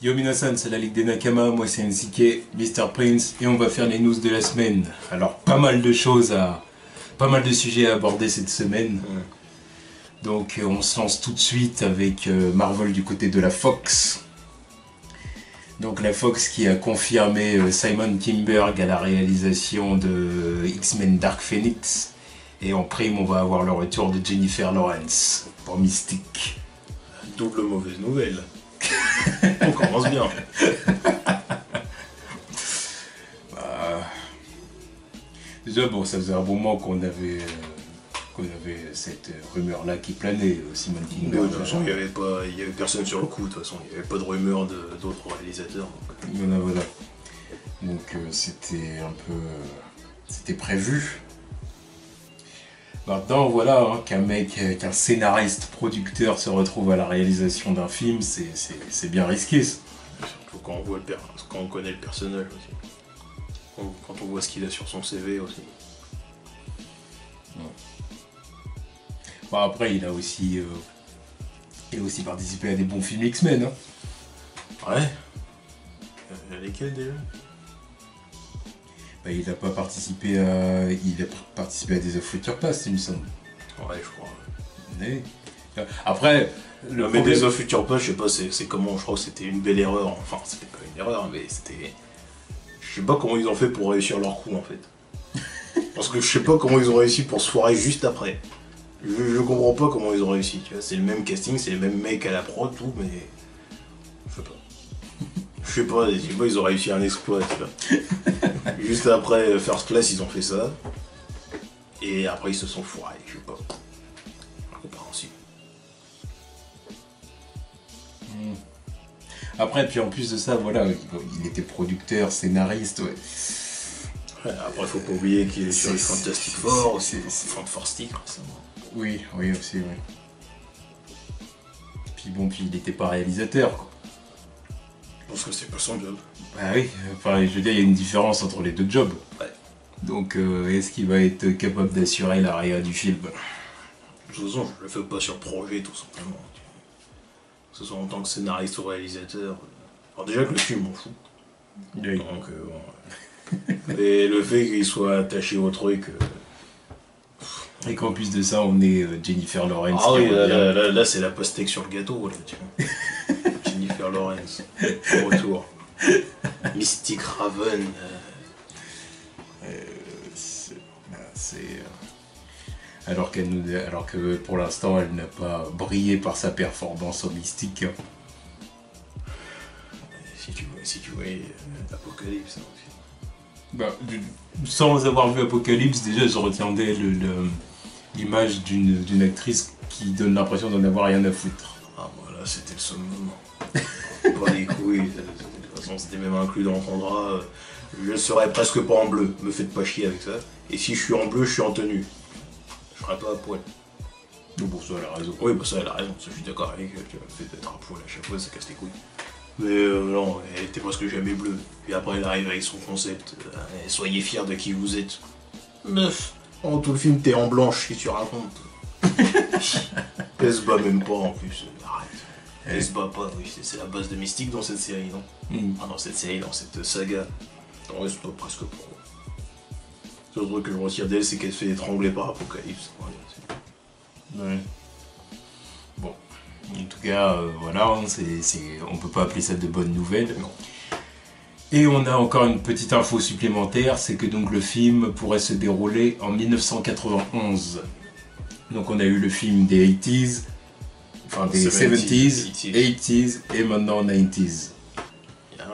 Yo minasan, c'est la Ligue des Nakama, moi c'est NCK, Mr. Prince, et on va faire les news de la semaine. Alors pas mal de sujets à aborder cette semaine. Donc on se lance tout de suite avec Marvel du côté de la Fox. Donc la Fox qui a confirmé Simon Kinberg à la réalisation de X-Men Dark Phoenix. Et en prime on va avoir le retour de Jennifer Lawrence pour Mystique. Double mauvaise nouvelle. On commence bien. Déjà bon, ça faisait un moment qu'on avait cette rumeur là qui planait, Simon Kinberg. De toute façon, il y avait personne sur le coup. De toute façon, il n'y avait pas de rumeur d'autres réalisateurs. Voilà. Donc c'était un peu, c'était prévu. Maintenant, voilà, qu'un scénariste, producteur se retrouve à la réalisation d'un film, c'est bien risqué. Ça. Surtout quand on connaît le personnage aussi. Quand on voit ce qu'il a sur son CV aussi. Ouais. Bon, après, il a aussi participé à des bons films X-Men. Hein. Ouais. Lesquels déjà? Bah, il a participé à Days of Future Past, il me semble. Ouais, je crois. Mais... Après, mais Days of Future Past, je sais pas, c'est comment, je crois que c'était une belle erreur. Enfin, c'était pas une erreur, mais c'était... Je sais pas comment ils ont fait pour réussir leur coup, en fait. Parce que je sais pas comment ils ont réussi pour se foirer juste après. Je comprends pas comment ils ont réussi, tu vois. C'est le même casting, c'est les mêmes mecs à la prod, tout, mais... Je sais pas, ils ont réussi un exploit, tu vois. Juste après First Class, ils ont fait ça. Et après, ils se sont foirés, je sais pas. Incompréhensible. Après, puis en plus de ça, voilà, il était producteur, scénariste, ouais. Ouais, après, faut pas oublier qu'il est sur les Fantastic Four, aussi, Fantastic récemment. Oui, aussi, oui. Puis bon, il était pas réalisateur, quoi. Parce que c'est pas son job. Bah oui, enfin, je veux dire, il y a une différence entre les deux jobs. Ouais. Donc, est-ce qu'il va être capable d'assurer la réa du film? De toute façon, je le fais pas sur projet, tout simplement. Que ce soit en tant que scénariste ou réalisateur. Alors déjà que le film, m'en fout. Oui. Donc, bon. Et le fait qu'il soit attaché au truc... Et qu'en plus de ça, on est Jennifer Lawrence. Ah oui, là c'est la pastèque sur le gâteau, là, tu vois. Jennifer Lawrence, au retour. Mystic Raven. Alors que pour l'instant, elle n'a pas brillé par sa performance en Mystique. Si tu voyais Apocalypse hein, aussi. Bah, sans avoir vu Apocalypse, déjà je retiens d'elle l'image d'une actrice qui donne l'impression d'en avoir rien à foutre. Ah voilà, c'était le summum. Pas les couilles, de toute façon c'était même inclus dans le contrat. Je serais presque pas en bleu, me faites pas chier avec ça. Et si je suis en bleu, je suis en tenue. Je serais pas à poil. Bon, ça elle a raison. Oui, bah ça elle a raison, ça, je suis d'accord avec elle, le fait d'être à poil à chaque fois, ça casse les couilles. Mais non, elle était presque jamais bleue. Puis après elle arrive avec son concept, soyez fiers de qui vous êtes. Meuf, en tout le film t'es en blanche, qu'est-ce que tu racontes? Elle se bat même pas en plus, arrête. Elle se bat pas, oui, c'est la base de Mystique dans cette série, non? Ah, dans cette série, dans cette saga. Non, elle se bat presque pas. Le seul truc que je retire d'elle, c'est qu'elle se fait étrangler par Apocalypse. Ouais. Bon, en tout cas, voilà, on peut pas appeler ça de bonnes nouvelles. Non. Et on a encore une petite info supplémentaire, c'est que donc le film pourrait se dérouler en 1991. Donc on a eu le film des 80s, enfin des 70s, 80s et maintenant 90s. Bien.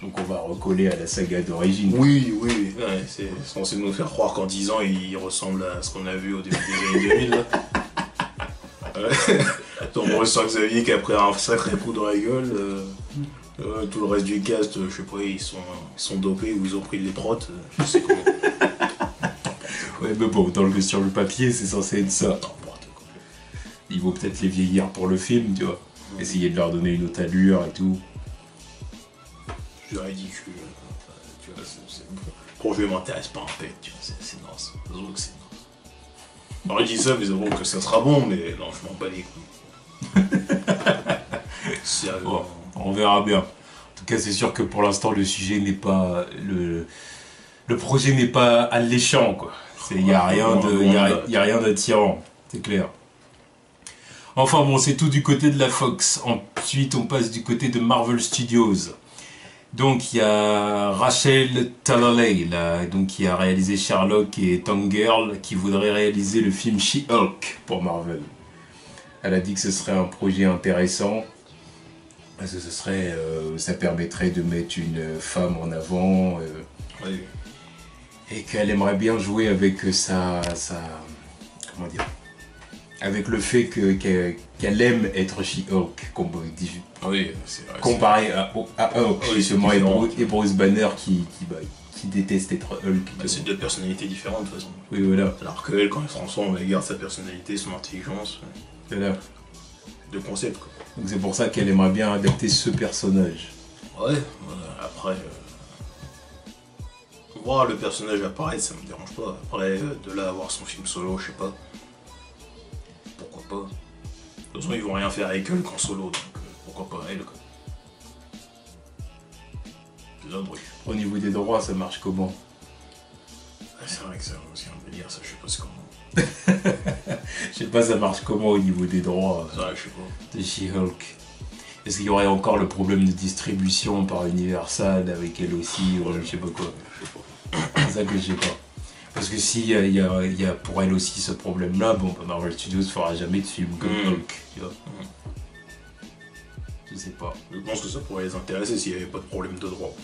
Donc on va recoller à la saga d'origine. Oui, ouais, c'est censé nous faire croire qu'en 10 ans, il ressemble à ce qu'on a vu au début des années 2000. Donc on ressent Xavier qui a pris un sacré coup dans la gueule. Tout le reste du cast, je sais pas, ils sont dopés ou ils ont pris les protes, je sais comment. Ouais, mais bon, sur le papier, c'est censé être ça. Ils vont peut-être les vieillir pour le film, tu vois. Essayer de leur donner une autre allure et tout. C'est ridicule. Tu vois, le projet m'intéresse pas en fait, tu vois, c'est naze. J'avoue que c'est naze. On aurait dit ça, mais j'avoue que ça sera bon, mais non, je m'en bats les couilles. Bon, on verra bien. En tout cas, c'est sûr que pour l'instant, le sujet n'est pas... Le projet n'est pas alléchant, quoi. Il n'y a rien d'attirant, c'est clair. Enfin bon, c'est tout du côté de la Fox. Ensuite, on passe du côté de Marvel Studios. Donc, il y a Rachel Talalay, là, donc, qui a réalisé Sherlock et Tank Girl, qui voudrait réaliser le film She-Hulk pour Marvel. Elle a dit que ce serait un projet intéressant, parce que ça permettrait de mettre une femme en avant, Oui. et qu'elle aimerait bien jouer avec comment dire, avec le fait qu'elle aime être She-Hulk, Oui, c'est vrai. comparé à Hulk, Oui, justement, c'est et Bruce Banner qui déteste être Hulk. C'est deux personnalités différentes de toute façon. Oui, voilà. Alors qu'elle, quand ils sont ensemble, elle garde sa personnalité, son intelligence. Voilà. Deux concepts, quoi. Donc c'est pour ça qu'elle aimerait bien adapter ce personnage. Ouais, voilà. Après. Voir le personnage apparaître, ça me dérange pas. Après, de là à avoir son film solo, je sais pas. Pourquoi pas. De toute façon, ils vont rien faire avec Hulk en solo, donc pourquoi pas elle, quoi. C'est un truc. Au niveau des droits, ça marche comment? C'est vrai que c'est aussi un délire, ça, je sais pas ce comment. Je sais pas, ça marche comment au niveau des droits Ça, je sais pas. de She-Hulk. Est-ce qu'il y aurait encore le problème de distribution par Universal avec elle aussi, ou je sais pas quoi? Je sais pas. C'est ça que je sais pas. Parce que s'il y a pour elle aussi ce problème-là, bon, Marvel Studios fera jamais de film comme Hulk, tu vois. Je sais pas. Je pense que ça pourrait les intéresser s'il n'y avait pas de problème de droit.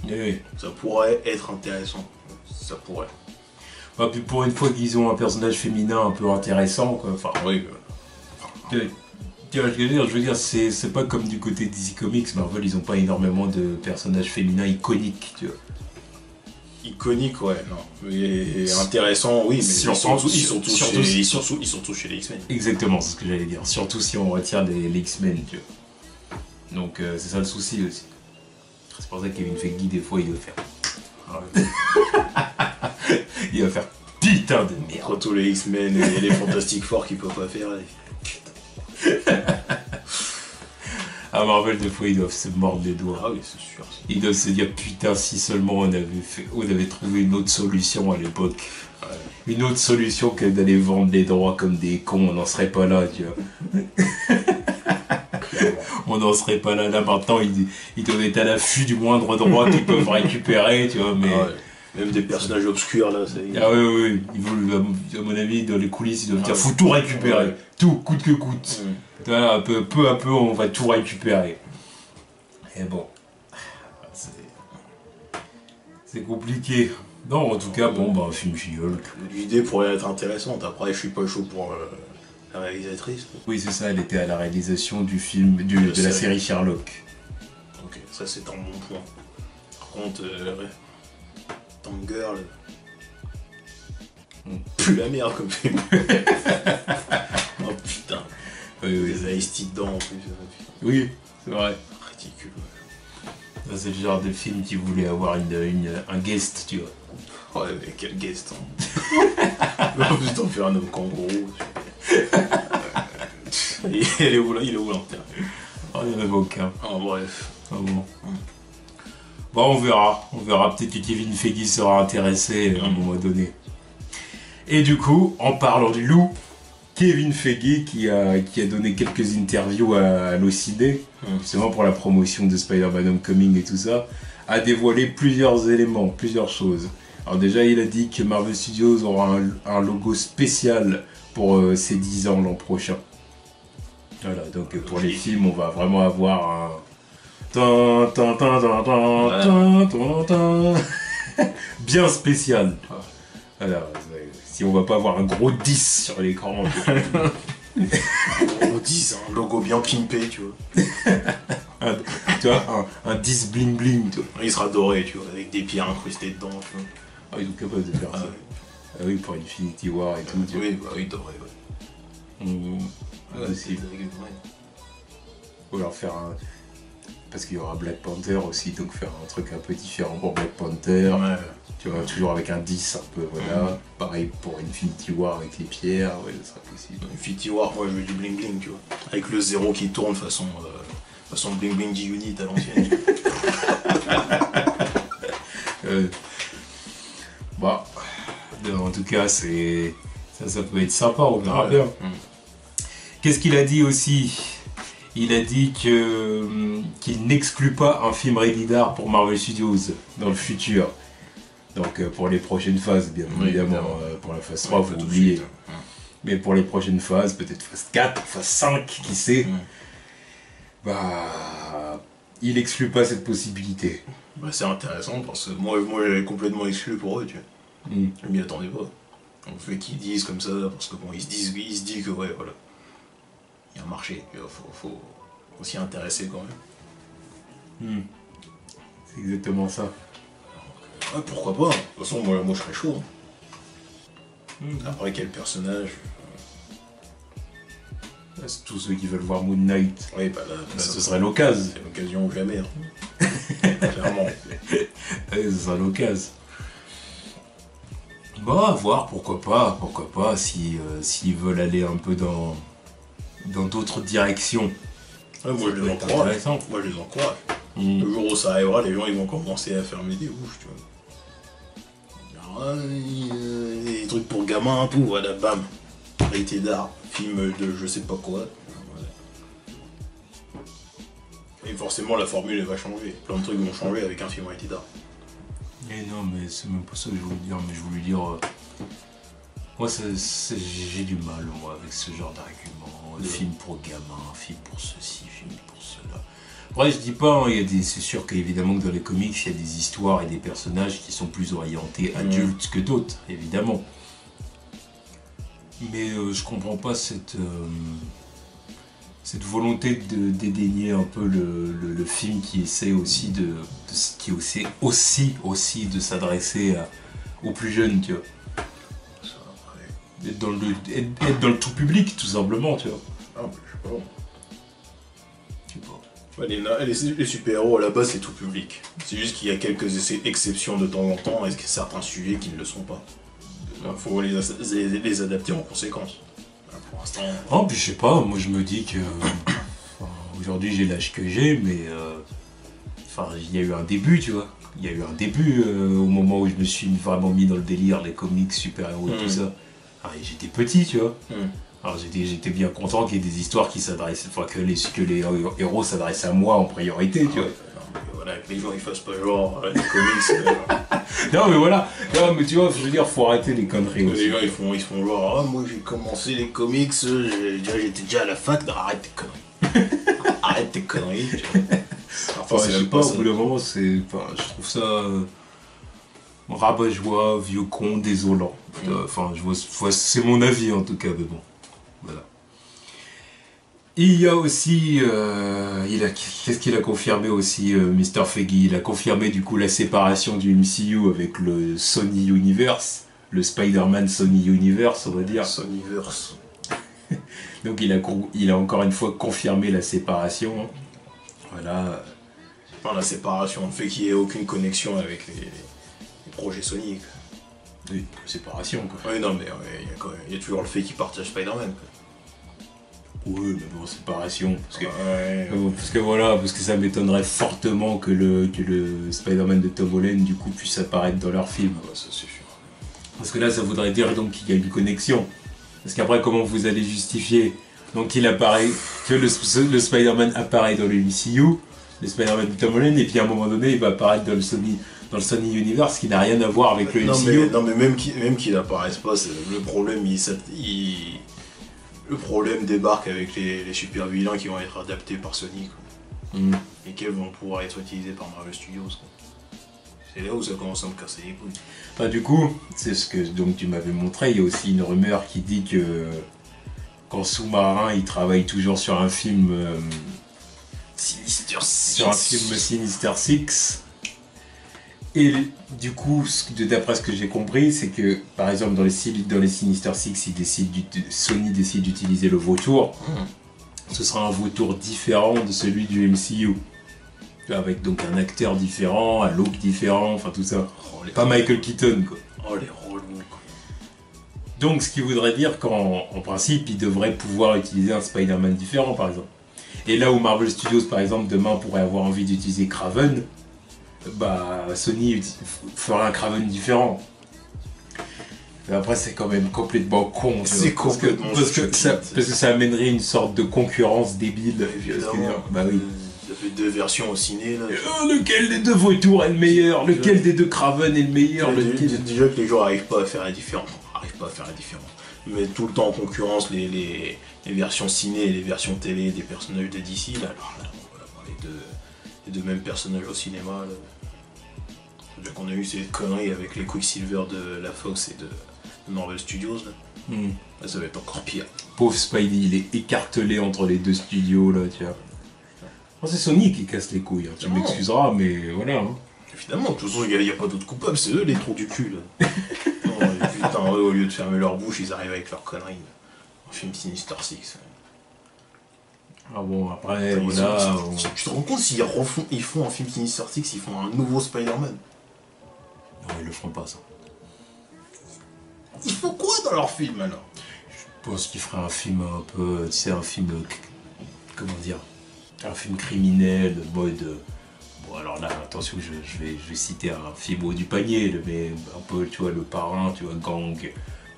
Oui. Ça pourrait être intéressant. Ça pourrait. Bah, puis pour une fois qu'ils ont un personnage féminin un peu intéressant, quoi. Enfin, Oui. tu vois, je veux dire, c'est pas comme du côté DC Comics. Marvel, ils ont pas énormément de personnages féminins iconiques, tu vois. Iconique, ouais, non. Mais intéressant, oui, mais ils sont tous chez les X-Men. Exactement, c'est ce que j'allais dire. Surtout si on retire les X-Men, tu vois. Donc c'est ça le souci aussi. C'est pour ça que Kevin Feige, des fois, il doit faire. Il va faire putain de merde. Entre tous les X-Men et les Fantastic Four qu'ils peuvent pas faire. À Marvel, des fois, ils doivent se mordre les doigts. Ah oui, c'est sûr. Ils doivent se dire putain, si seulement on avait trouvé une autre solution à l'époque. Ouais. Une autre solution que d'aller vendre les droits comme des cons, on n'en serait pas là, tu vois. On n'en serait pas là. Là, maintenant, ils doivent être à l'affût du moindre droit qu'ils peuvent récupérer, tu vois, mais... Ah ouais. Même des personnages obscurs, là, ça y est. Ah oui. Ils veulent, à mon avis, dans les coulisses, ils doivent dire faut tout récupérer. Ouais. Tout, coûte que coûte. Voilà, peu à peu, on va tout récupérer. Et bon... C'est compliqué. Non, en tout cas, bon, bah, un film She-Hulk. L'idée pourrait être intéressante. Après, je suis pas chaud pour la réalisatrice. Oui, c'est ça, elle était à la réalisation du film, de la série Sherlock. Ok, ça c'est un bon point. Par contre, Tank Girl. Plus la merde comme film. Oh putain. Oui. Des Ice-T dedans en plus. Oui, c'est vrai. Ridicule. C'est le genre de film qui voulait avoir un guest, tu vois. Ouais, mais quel guest, hein. En plus, t'en fais un homme kangourou. Il est où là? Il est où l'intérêt? Oh, il n'y en avait aucun. Oh, bref. Ah bon. Bon, on verra. On verra. Peut-être que Kevin Feige sera intéressé à un moment donné. Et du coup, en parlant du loup, Kevin Feige qui a donné quelques interviews à Allociné, justement pour la promotion de Spider-Man Homecoming et tout ça, a dévoilé plusieurs éléments, plusieurs choses. Alors déjà, il a dit que Marvel Studios aura un logo spécial pour ses 10 ans l'an prochain. Voilà, donc pour les films, on va vraiment avoir un... bien spécial. Voilà, si on va pas avoir un gros 10 sur l'écran. Gros 10, un logo bien pimpé, tu vois. Tu vois, un 10 bling bling, tu vois. Il sera doré, tu vois, avec des pierres incrustées dedans. Tu vois. Ah, ils sont capables de faire ça. Ouais. Ah oui, pour Infinity War et tout. Tu oui, bah oui, doré, ouais. Aussi. Ou alors faire un... Parce qu'il y aura Black Panther aussi, donc faire un truc un peu différent pour Black Panther. Ouais. Tu vois, toujours avec un 10 un peu, voilà. Pareil pour Infinity War avec les pierres, ouais, ça sera possible. Infinity War, moi je veux du bling bling, tu vois. Avec le 0 qui tourne façon Façon bling bling G-Unit à l'ancienne. Bah, en tout cas, c'est ça peut être sympa, on verra bien. Qu'est-ce qu'il a dit aussi? Il a dit qu'il n'exclut pas un film rated R pour Marvel Studios dans le futur. Donc pour les prochaines phases, bien évidemment. Pour la phase 3, il faut oublier. Mais pour les prochaines phases, peut-être phase 4, phase 5, qui sait, bah, il n'exclut pas cette possibilité. Bah, c'est intéressant parce que moi j'avais complètement exclu pour eux, tu vois. Je m'y attendais pas. On fait qu'ils disent comme ça, parce que bon, il se dit que ouais, voilà. Il y a un marché, il faut s'y intéresser quand même. C'est exactement ça. Ouais, pourquoi pas. De toute façon, moi je serais chaud. Après, quel personnage? C'est tous ceux qui veulent voir Moon Knight. Oui, bah là, ce serait l'occasion. C'est l'occasion ou jamais. Clairement. Ce sera l'occasion. Bon, à voir, pourquoi pas, s'ils veulent aller un peu dans d'autres directions. Ouais, moi je les encourage. Le jour où ça arrivera, les gens ils vont commencer à fermer des bouches, tu vois. Des trucs pour gamins, tout, voilà, bam. Rated R, film de je sais pas quoi. Voilà. Et forcément la formule elle va changer. Plein de trucs vont changer avec un film rated R. Et non, mais c'est même pas ça que je voulais dire, mais je voulais dire... moi, j'ai du mal, moi, avec ce genre d'argument. Film pour gamins, film pour ceci, film pour cela. Après, je dis pas, hein, c'est sûr qu'évidemment que dans les comics, il y a des histoires et des personnages qui sont plus orientés adultes que d'autres, évidemment. Mais je comprends pas cette volonté de dédaigner un peu le film qui essaie aussi aussi de s'adresser aux plus jeunes, tu vois. Être dans le tout public, tout simplement, tu vois. Ah, mais je sais pas. Ouais, les super-héros, à la base, c'est tout public. C'est juste qu'il y a quelques exceptions de temps en temps, et certains sujets qui ne le sont pas. Il faut les adapter en conséquence. Pour l'instant... Oh, puis je sais pas, moi je me dis que... aujourd'hui j'ai l'âge que j'ai, mais... il y a eu un début, tu vois. Il y a eu un début au moment où je me suis vraiment mis dans le délire, les comics, super-héros et tout ça. Alors, j'étais petit, tu vois. Alors j'étais bien content qu'il y ait des histoires qui s'adressent... Enfin, que les héros s'adressent à moi en priorité, tu vois. Voilà, que les gens ils fassent pas genre les comics. Non mais voilà, non mais tu vois, je veux dire, faut arrêter les conneries aussi. Les gens ils font genre, ah moi j'ai commencé les comics, j'étais déjà à la fac, non, arrête tes conneries. Arrête tes conneries. Enfin, je sais pas, au bout d'un moment, je trouve ça rabat-joie, vieux con, désolant. Enfin, c'est mon avis en tout cas, mais bon, voilà. Il y a aussi, qu'est-ce qu'il a confirmé aussi, Mr. Feige? Il a confirmé du coup la séparation du MCU avec le Sony Universe, le Spider-Man Sony Universe, on va dire. Sonyverse. Donc il a encore une fois confirmé la séparation. Voilà. Enfin, la séparation, le fait qu'il n'y ait aucune connexion avec les projets Sony. Oui, séparation quoi. Oui, non, mais il y a toujours le fait qu'il partage Spider-Man quoi. Oui, mais bon, séparation, parce que ça m'étonnerait fortement que le Spider-Man de Tom Holland du coup puisse apparaître dans leur film. Ouais, ça c'est sûr. Parce que là, ça voudrait dire donc qu'il y a une connexion. Parce qu'après, comment vous allez justifier donc qu'il apparaît, que le Spider-Man apparaît dans le MCU, le Spider-Man de Tom Holland, et puis à un moment donné, il va apparaître dans le Sony Universe, qui n'a rien à voir avec le MCU. Non, mais même qu'il apparaisse pas, le problème, le problème débarque avec les super vilains qui vont être adaptés par Sony quoi. Et qui vont pouvoir être utilisés par Marvel Studios quoi. C'est là où ça commence à me casser les couilles. Enfin, du coup, c'est ce que donc, tu m'avais montré, il y a aussi une rumeur qui dit que qu'en sous-marin il travaille toujours sur un film Sinister Six. Et du coup, d'après ce que j'ai compris, c'est que par exemple dans les Sinister Six, Sony décide d'utiliser le vautour. Ce sera un vautour différent de celui du MCU. Avec donc un acteur différent, un look différent, enfin tout ça. Pas Michael Keaton quoi. Oh les relous quoi. Donc ce qui voudrait dire qu'en principe, il devrait pouvoir utiliser un Spider-Man différent par exemple. Et là où Marvel Studios, par exemple, demain pourrait avoir envie d'utiliser Kraven, bah Sony fera un Kraven différent. Mais après, c'est quand même complètement con. C'est complètement parce que ça amènerait une sorte de concurrence débile. Bah oui. Ça fait 2 versions au ciné là. Lequel des deux vautours est le meilleur? Lequel des deux Kraven est le meilleur? Déjà que les gens n'arrivent pas à faire la différence. Mais tout le temps en concurrence les versions ciné et les versions télé des personnages de DC. Là, alors là, on va avoir les deux mêmes personnages au cinéma. C'est-à-dire qu'on a eu ces conneries avec les Quicksilver de la Fox et de Marvel Studios. Là. Là, ça va être encore pire. Pauvre Spidey, il est écartelé entre les deux studios là, tu vois. C'est Sony qui casse les couilles, hein. Tu m'excuseras, mais voilà. Hein. Évidemment, de toute façon, il n'y a pas d'autres coupables, c'est eux les trous du cul. Là. Non, putain, eux, au lieu de fermer leur bouche, ils arrivent avec leurs conneries. Un film Sinister Six. Ah bon, après, voilà. Tu te rends compte s'ils font un film Sinister Six, ils font un nouveau Spider-Man? Non, ils le feront pas, ça. Ils font quoi dans leur film alors? Je pense qu'ils feraient un film un peu. Tu sais, un film. Comment dire? Un film criminel, mode. Bon, alors là, attention, je vais citer un film haut du panier, mais un peu, tu vois, Le Parrain, tu vois, gang,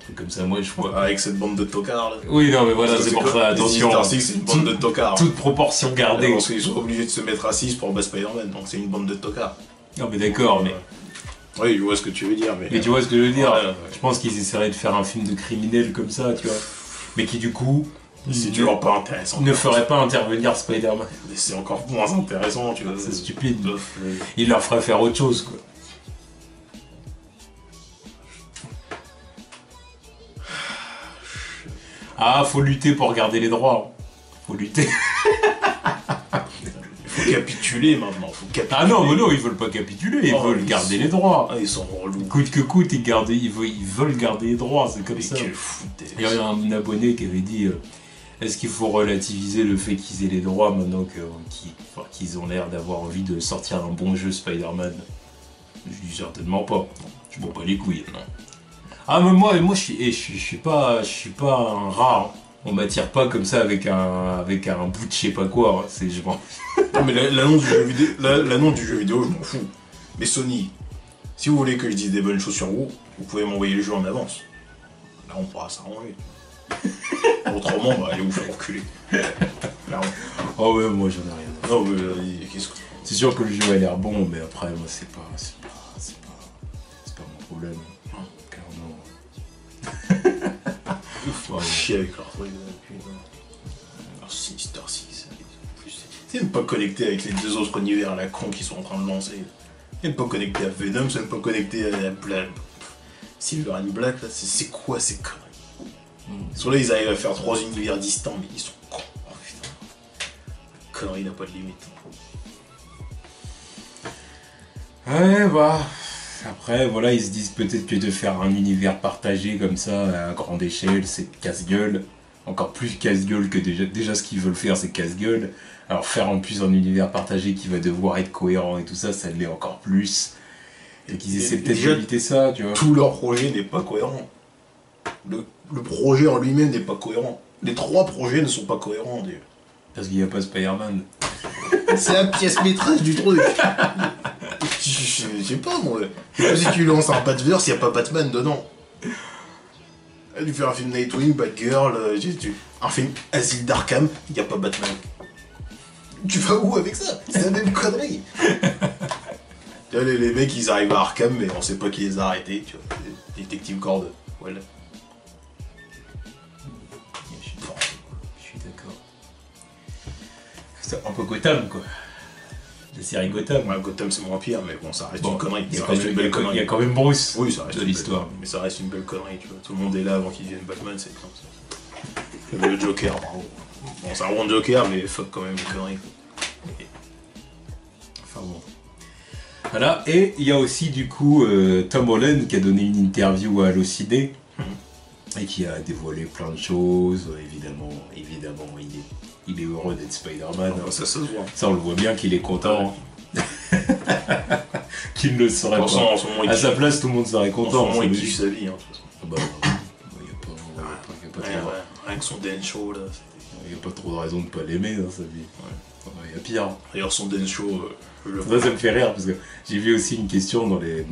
truc comme ça. Moi, je vois. Avec cette bande de tocards là. Oui, non, mais voilà, c'est pour ça, attention. Sinister Six, c'est une bande de tocards. Toute proportion gardée. Parce qu'ils sont obligés de se mettre à 6 pour battre Spider-Man, donc c'est une bande de tocards. Non, mais d'accord, mais. Oui, je vois ce que tu veux dire, mais. Mais tu vois ce que je veux dire? Ouais. Je pense qu'ils essaieraient de faire un film de criminel comme ça, tu vois. Mais qui, du coup. C'est toujours pas intéressant. Ne ferait pas intervenir Spider-Man. Mais c'est encore moins intéressant, tu vois. C'est stupide. Il leur ferait faire autre chose, quoi. Ah, faut lutter pour garder les droits. Faut lutter. Il faut capituler maintenant. Ah non, mais non, ils veulent pas capituler, ils veulent garder les droits. Ah, ils sont relous. Coûte que coûte, ils veulent garder les droits, c'est comme ça. Il y a un abonné qui avait dit est-ce qu'il faut relativiser le fait qu'ils aient les droits maintenant qu'ils ont l'air d'avoir envie de sortir un bon jeu Spider-Man? Je dis certainement pas. Je m'en bats les couilles. Non. Ah mais moi je suis pas un rat. Hein. On m'attire pas comme ça avec un bout de je sais pas quoi. Hein. C'est Non mais l'annonce du jeu vidéo, je m'en fous. Mais Sony, si vous voulez que je dise des bonnes choses sur vous pouvez m'envoyer le jeu en avance. Là on pourra s'arranger. Autrement, bah allez vous faire reculer. Oh ouais, moi j'en ai rien. Non mais qu'est-ce que... C'est sûr que le jeu a l'air bon, mais après moi c'est pas mon problème. Faut chier avec leur truc. Alors Sinister Six. C'est même pas connecté avec les 2 autres univers à la con qu'ils sont en train de lancer. C'est même pas connecté à Venom, c'est même pas connecté à Black. Silver and Black, là, c'est quoi ces conneries? Sur là, ils arrivent à faire 3 univers distants, mais ils sont cons. Oh putain. La connerie n'a pas de limite. Ouais, bah. Après, voilà, ils se disent peut-être que de faire un univers partagé comme ça, à grande échelle, c'est casse-gueule. Encore plus casse-gueule que déjà ce qu'ils veulent faire, c'est casse-gueule. Alors faire en plus un univers partagé qui va devoir être cohérent et tout ça, ça l'est encore plus. Et qu'ils essaient peut-être d'éviter ça, tu vois. Tout leur projet n'est pas cohérent. Le projet en lui-même n'est pas cohérent. Les 3 projets ne sont pas cohérents, d'ailleurs. Parce qu'il n'y a pas Spider-Man. C'est la pièce maîtresse du truc. Je sais pas, moi. Si tu lances un Batverse, il n'y a pas Batman dedans. Tu fais un film Nightwing, Batgirl, un film Asile d'Arkham, il n'y a pas Batman. Tu vas où avec ça? C'est la même connerie. Les mecs, ils arrivent à Arkham, mais on sait pas qui les a arrêtés, tu vois. Détective Gordon, voilà. Je suis d'accord. C'est un peu Gotham, quoi. La série Gotham. Ouais, Gotham c'est moins pire, mais bon, ça reste une connerie. Ça reste une belle connerie. Il y a quand même Bruce. Oui, ça reste de l'histoire. Mais ça reste une belle connerie, tu vois. Tout le monde est là avant qu'il devienne Batman, c'est comme ça. Le Joker, bravo. Bon, c'est un bon Joker, mais fuck quand même les conneries. Enfin bon. Voilà, et il y a aussi du coup Tom Holland qui a donné une interview à Allociné et qui a dévoilé plein de choses. Évidemment, il est heureux d'être Spider-Man. Ah, ça se voit. Ça, on le voit bien qu'il est content. Qu'il ne le serait pas. À sa place, tout le monde serait content. En ce moment, il kiffe sa vie, hein, de toute façon. Bah, y a pas Rien que son dance show, là. Il n'y a pas trop de raison de pas l'aimer dans sa vie. Il y a pire. D'ailleurs, son dance show, Ça me fait rire parce que j'ai vu aussi une question dans le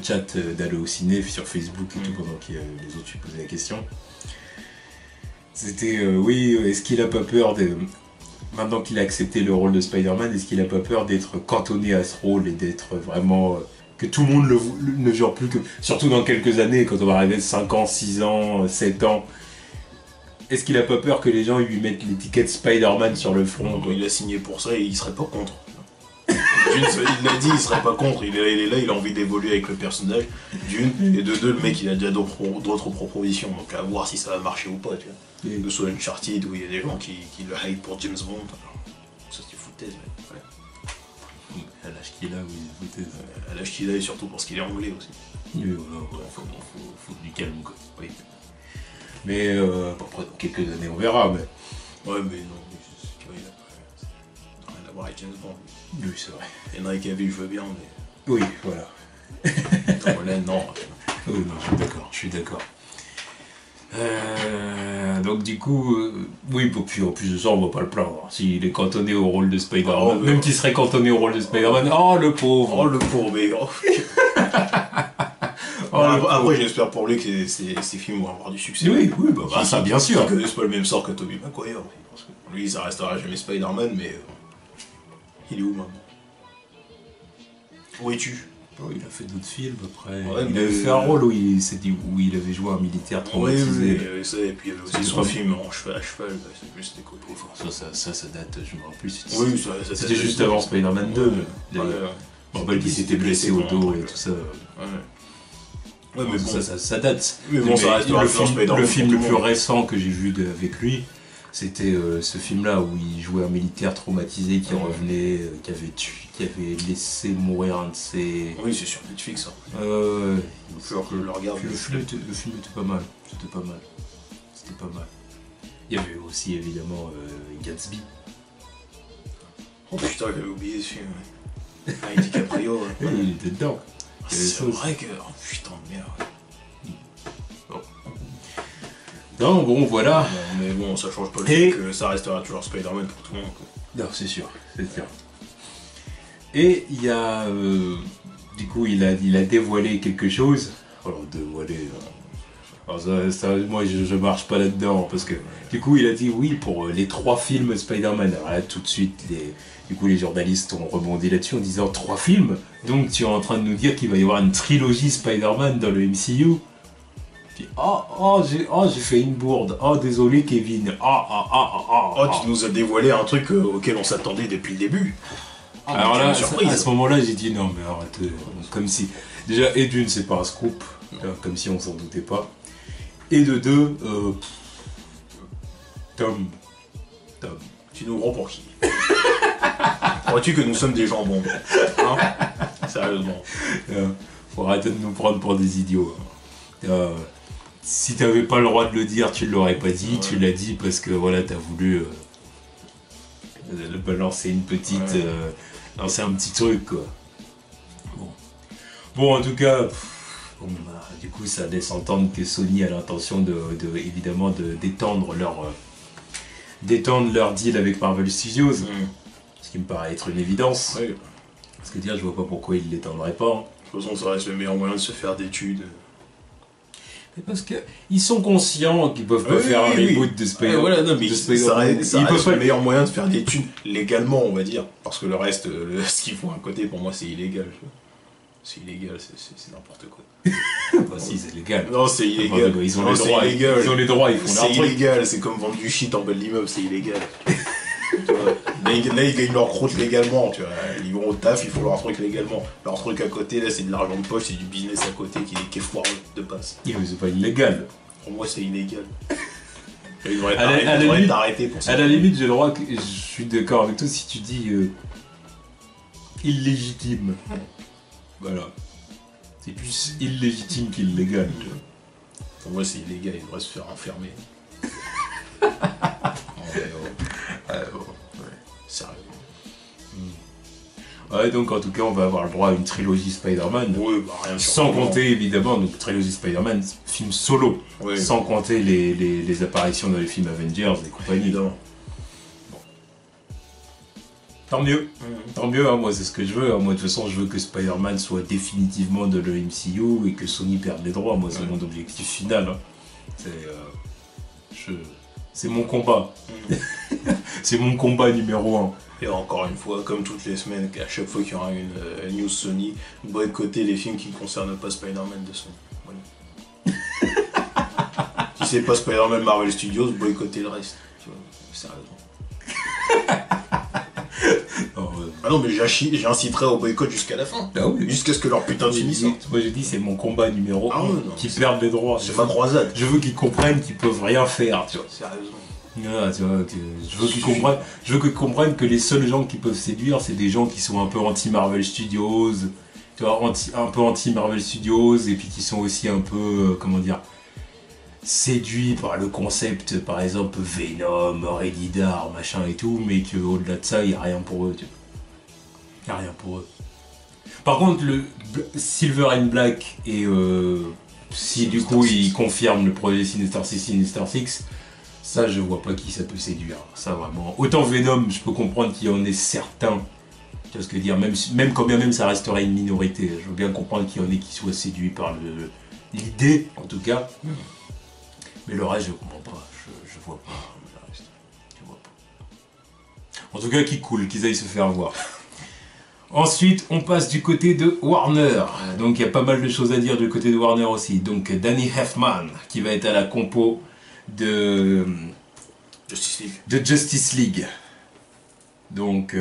chat d'Allo au ciné sur Facebook et tout pendant que les autres lui posaient la question. C'était oui, est-ce qu'il a pas peur maintenant qu'il a accepté le rôle de Spider-Man, est-ce qu'il a pas peur d'être cantonné à ce rôle et d'être vraiment que tout le monde ne jure plus que surtout dans quelques années quand on va arriver 5 ans, 6 ans, 7 ans. Est-ce qu'il a pas peur que les gens lui mettent l'étiquette Spider-Man sur le front? Il a signé pour ça et il serait pas contre. D'une, il l'a dit, il serait pas contre. Il est là, il a envie d'évoluer avec le personnage. D'une, et de deux, le mec il a déjà d'autres propositions. Donc à voir si ça va marcher ou pas. Tu vois. Que ce soit Uncharted où il y a des gens qui le hype pour James Bond. Alors, ça c'est foutaise. Mais, ouais. À l'âge qu'il a, oui, foutaise. À l'âge qu'il a et surtout parce qu'il est anglais aussi. Oui, faut du calme quoi. Oui. Mais après, dans quelques années, on verra. Mais... Ouais, mais non, tu vois, il a rien à voir avec James Bond. Oui, c'est vrai. Henry Cavill, je veux bien, mais. Oui, voilà. Holland, non. Oui, non, je suis d'accord. Donc, du coup, oui, puis en plus de ça, on va pas le plaindre. S'il est cantonné au rôle de Spider-Man, même s'il serait cantonné au rôle de Spider-Man, oh le pauvre! Oh le pauvre, mais. Après, j'espère pour lui que ces films vont avoir du succès. Oui, bah, ça bien sûr. Il connaissent pas le même sort que Tobey Maguire. Parce que lui, ça restera jamais Spider-Man, mais. Il est où maintenant? Où es-tu? Il a fait d'autres films après. Ouais, il avait fait un rôle où il avait joué un militaire traumatisé. Oui, ça, et puis il y avait aussi son film en cheval, c'était cool. Ça date, je me rappelle plus. Oui, ça c'était juste avant Spider-Man 2. Je me rappelle qu'il s'était blessé au dos et tout ça. Ouais, mais bon, ça date. Mais bon, ça reste le film le plus récent que j'ai vu avec lui, c'était ce film-là où il jouait un militaire traumatisé qui revenait, qui avait laissé mourir un de ses. Oui, c'est sur Netflix. Il va falloir que je le regarde. Le film était pas mal. C'était pas mal. Il y avait aussi évidemment Gatsby. Oh putain, j'avais oublié ce film. Avec DiCaprio. Oui, il était dedans. C'est vrai que. Oh putain de merde. Non, bon, voilà. Mais bon, ça change pas le fait que ça restera toujours Spider-Man pour tout le monde. Non, c'est sûr. Et il y a. Du coup, il a dévoilé quelque chose. Alors, dévoilé. Alors moi, je marche pas là-dedans. Parce que, du coup, il a dit oui pour les 3 films Spider-Man. Alors là, tout de suite, les journalistes ont rebondi là-dessus en disant 3 films. Donc, tu es en train de nous dire qu'il va y avoir une trilogie Spider-Man dans le MCU. Puis, j'ai fait une bourde. Oh, désolé, Kevin. Tu nous as dévoilé un truc auquel on s'attendait depuis le début. Alors là, à ce moment-là, j'ai dit non, mais arrête. Comme si. Déjà, et d'une, c'est pas un scoop. Comme si on s'en doutait pas. Et de deux, Tom. Tu nous prends pour qui? Crois-tu que nous sommes des jambons? Sérieusement. Faut arrêter de nous prendre pour des idiots. Si t'avais pas le droit de le dire, tu l'aurais pas dit. Tu l'as dit parce que voilà, t'as voulu balancer une petite. Lancer un petit truc, quoi. Bon, en tout cas. Du coup, ça laisse entendre que Sony a l'intention évidemment d'étendre leur deal avec Marvel Studios, ce qui me paraît être une évidence. Oui. Parce que je vois pas pourquoi ils l'étendraient pas. De toute façon, ça reste le meilleur moyen de se faire d'études. Mais parce qu'ils sont conscients qu'ils peuvent pas faire un reboot de Spider-Man. Voilà, non, mais ça reste le meilleur moyen de faire des thunes légalement, on va dire. Parce que le reste, ce qu'ils font à côté, pour moi, c'est illégal. C'est illégal, c'est n'importe quoi. Bah si, c'est légal. Non, c'est illégal. Ils ont les droits. Ils ont les droits, ils font leur truc. C'est illégal, c'est comme vendre du shit en bas de l'immeuble, c'est illégal. Là, ils gagnent leur croûte légalement, tu vois. Ils vont au taf, ils font leur truc légalement. Leur truc à côté, là, c'est de l'argent de poche, c'est du business à côté qui est foireux de passe. Mais c'est pas illégal. Pour moi, c'est illégal. Ils devraient être arrêtés pour ça. À la limite, j'ai le droit, je suis d'accord avec toi si tu dis illégitime. Voilà. C'est plus illégitime qu'illégal. Pour moi, c'est illégal, il devrait se faire enfermer. Sérieux. Ouais, donc en tout cas, on va avoir le droit à une trilogie Spider-Man. Oui, bah rien Sans compter évidemment, donc trilogie Spider-Man, film solo. Oui. Sans compter les apparitions dans les films Avengers et compagnie. Évidemment. Tant mieux. Tant mieux, hein, moi c'est ce que je veux. Hein. Moi de toute façon, je veux que Spider-Man soit définitivement de le MCU et que Sony perde les droits. Moi, c'est mon objectif final. Hein. C'est mon combat. C'est mon combat numéro 1. Et encore une fois, comme toutes les semaines, à chaque fois qu'il y aura une news Sony, boycotter les films qui ne concernent pas Spider-Man de Sony. Voilà. Si c'est pas Spider-Man Marvel Studios, boycotter le reste. Tu vois, sérieusement. Ah non, mais j'inciterai au boycott jusqu'à la fin. Ah oui. Jusqu'à ce que leur putain de film sorte. Moi j'ai dit c'est mon combat numéro 1. Ouais, Qui perdent les droits. C'est ma croisade. Je veux qu'ils comprennent qu'ils peuvent rien faire, tu vois. Sérieusement. Ah, tu vois, je veux qu'ils comprennent que les seuls gens qui peuvent séduire, c'est des gens qui sont un peu anti-Marvel Studios, tu vois, un peu anti-Marvel Studios, et puis qui sont aussi un peu, comment dire, séduits par le concept, par exemple, Venom, Redidar, machin et tout, mais qu'au-delà de ça, il n'y a rien pour eux, tu vois. Il n'y a rien pour eux. Par contre, le Silver and Black, et si du coup ils confirment le projet Sinister Six, ça, je vois pas qui ça peut séduire. Ça, vraiment. Autant Venom, je peux comprendre qu'il y en ait certains. Tu vois ce que je veux dire, même quand bien même ça resterait une minorité. Je veux bien comprendre qu'il y en ait qui soient séduits par l'idée, en tout cas. Mais le reste, je comprends pas. Je vois pas. Le reste, je vois pas. En tout cas, qu'ils aillent se faire voir. Ensuite, on passe du côté de Warner. Donc, il y a pas mal de choses à dire du côté de Warner aussi. Donc, Danny Elfman, qui va être à la compo de Justice League. Donc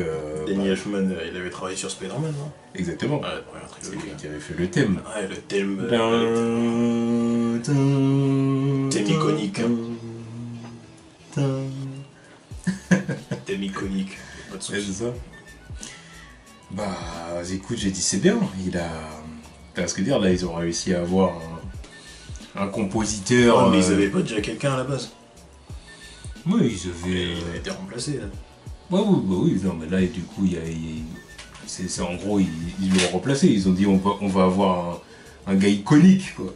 Danny Elfman, il avait travaillé sur Spider-Man, non? Exactement. Ouais, la première trilogie. Qui avait fait le thème. Ouais, le thème. Thème iconique. Thème iconique. Pas de soucis. C'est ça. Bah, écoute, j'ai dit c'est bien. T'as ce que dire, là, ils ont réussi à avoir un compositeur. Ouais, mais ils avaient pas déjà quelqu'un à la base. Oui, ils avaient. Il a été remplacé là. Ouais, oui, non, mais là, du coup, c'est en gros, ils l'ont remplacé. Ils ont dit on va avoir un gars iconique, quoi.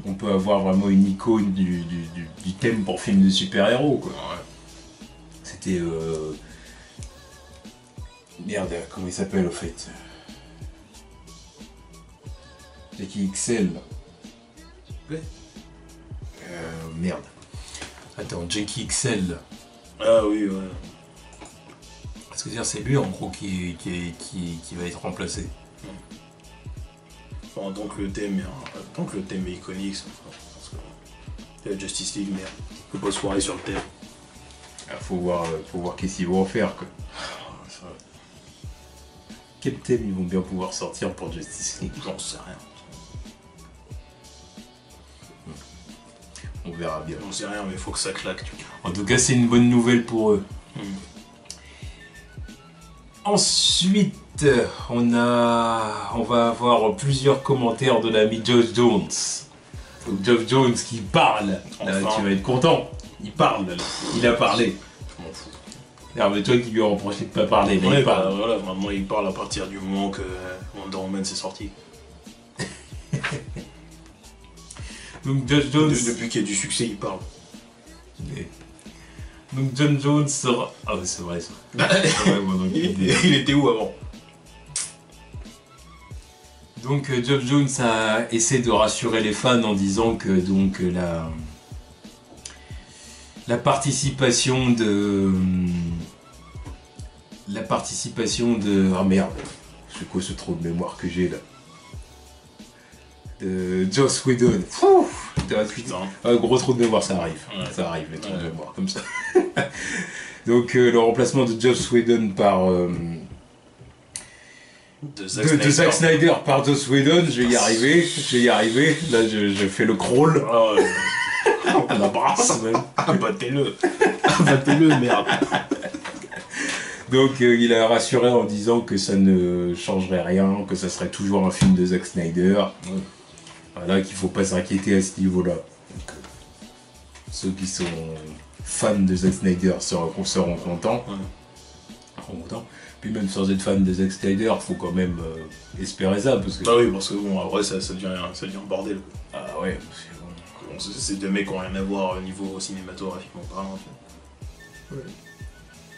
On peut avoir vraiment une icône du thème pour film de super-héros, quoi. Ouais. C'était. Merde, comment il s'appelle au fait? Jackie XL. Ouais. Merde. Attends, Jackie XL. Ah oui, ouais. Parce que c'est lui en gros qui va être remplacé. Enfin, donc le thème est iconique, ça. La Justice League, merde. Faut pas se foirer sur le thème. Faut voir qu'est-ce qu'ils vont en faire, quoi. Quel thème ils vont bien pouvoir sortir pour Justice League? J'en sais rien. On verra bien. J'en sais rien, mais faut que ça claque, tu vois. En tout cas, c'est une bonne nouvelle pour eux. Ensuite, on va avoir plusieurs commentaires de l'ami Geoff Jones. Donc Geoff Jones qui parle. Là, tu vas être content. Il parle. Là. Il a parlé. Je m'en fous. Alors, mais toi qui lui as reproché de pas parler, mais ouais, il parle. Voilà, maintenant il parle à partir du moment que Wonder Woman s'est sorti. Donc Geoff Jones. Depuis qu'il y a du succès, il parle. Donc John Jones sera. Ah, c'est vrai ça. Il était où avant? Donc Geoff Jones a essayé de rassurer les fans en disant que donc la participation de ah merde, c'est quoi ce trou de mémoire que j'ai là? De Joss Whedon. Putain. Gros trou de mémoire, ça arrive. Ouais. Ça arrive, les trous de mémoire, comme ça. Donc, le remplacement de Joss Whedon par... de Zack Snyder par Joss Whedon, je vais y arriver. Là, je fais le crawl. Oh, à la brasse, même. Abattez-le, merde. Donc, il a rassuré en disant que ça ne changerait rien, que ça serait toujours un film de Zack Snyder. Voilà, qu'il ne faut pas s'inquiéter à ce niveau-là. Donc, ceux qui sont fans de Zack Snyder seront contents. Puis même sans être fan de Zack Snyder, faut quand même espérer ça. Parce que... Bah oui, parce que bon, après ça devient un bordel. Ah ouais, Bon, c'est deux mecs qui n'ont rien à voir au niveau cinématographiquement parlant. Ouais.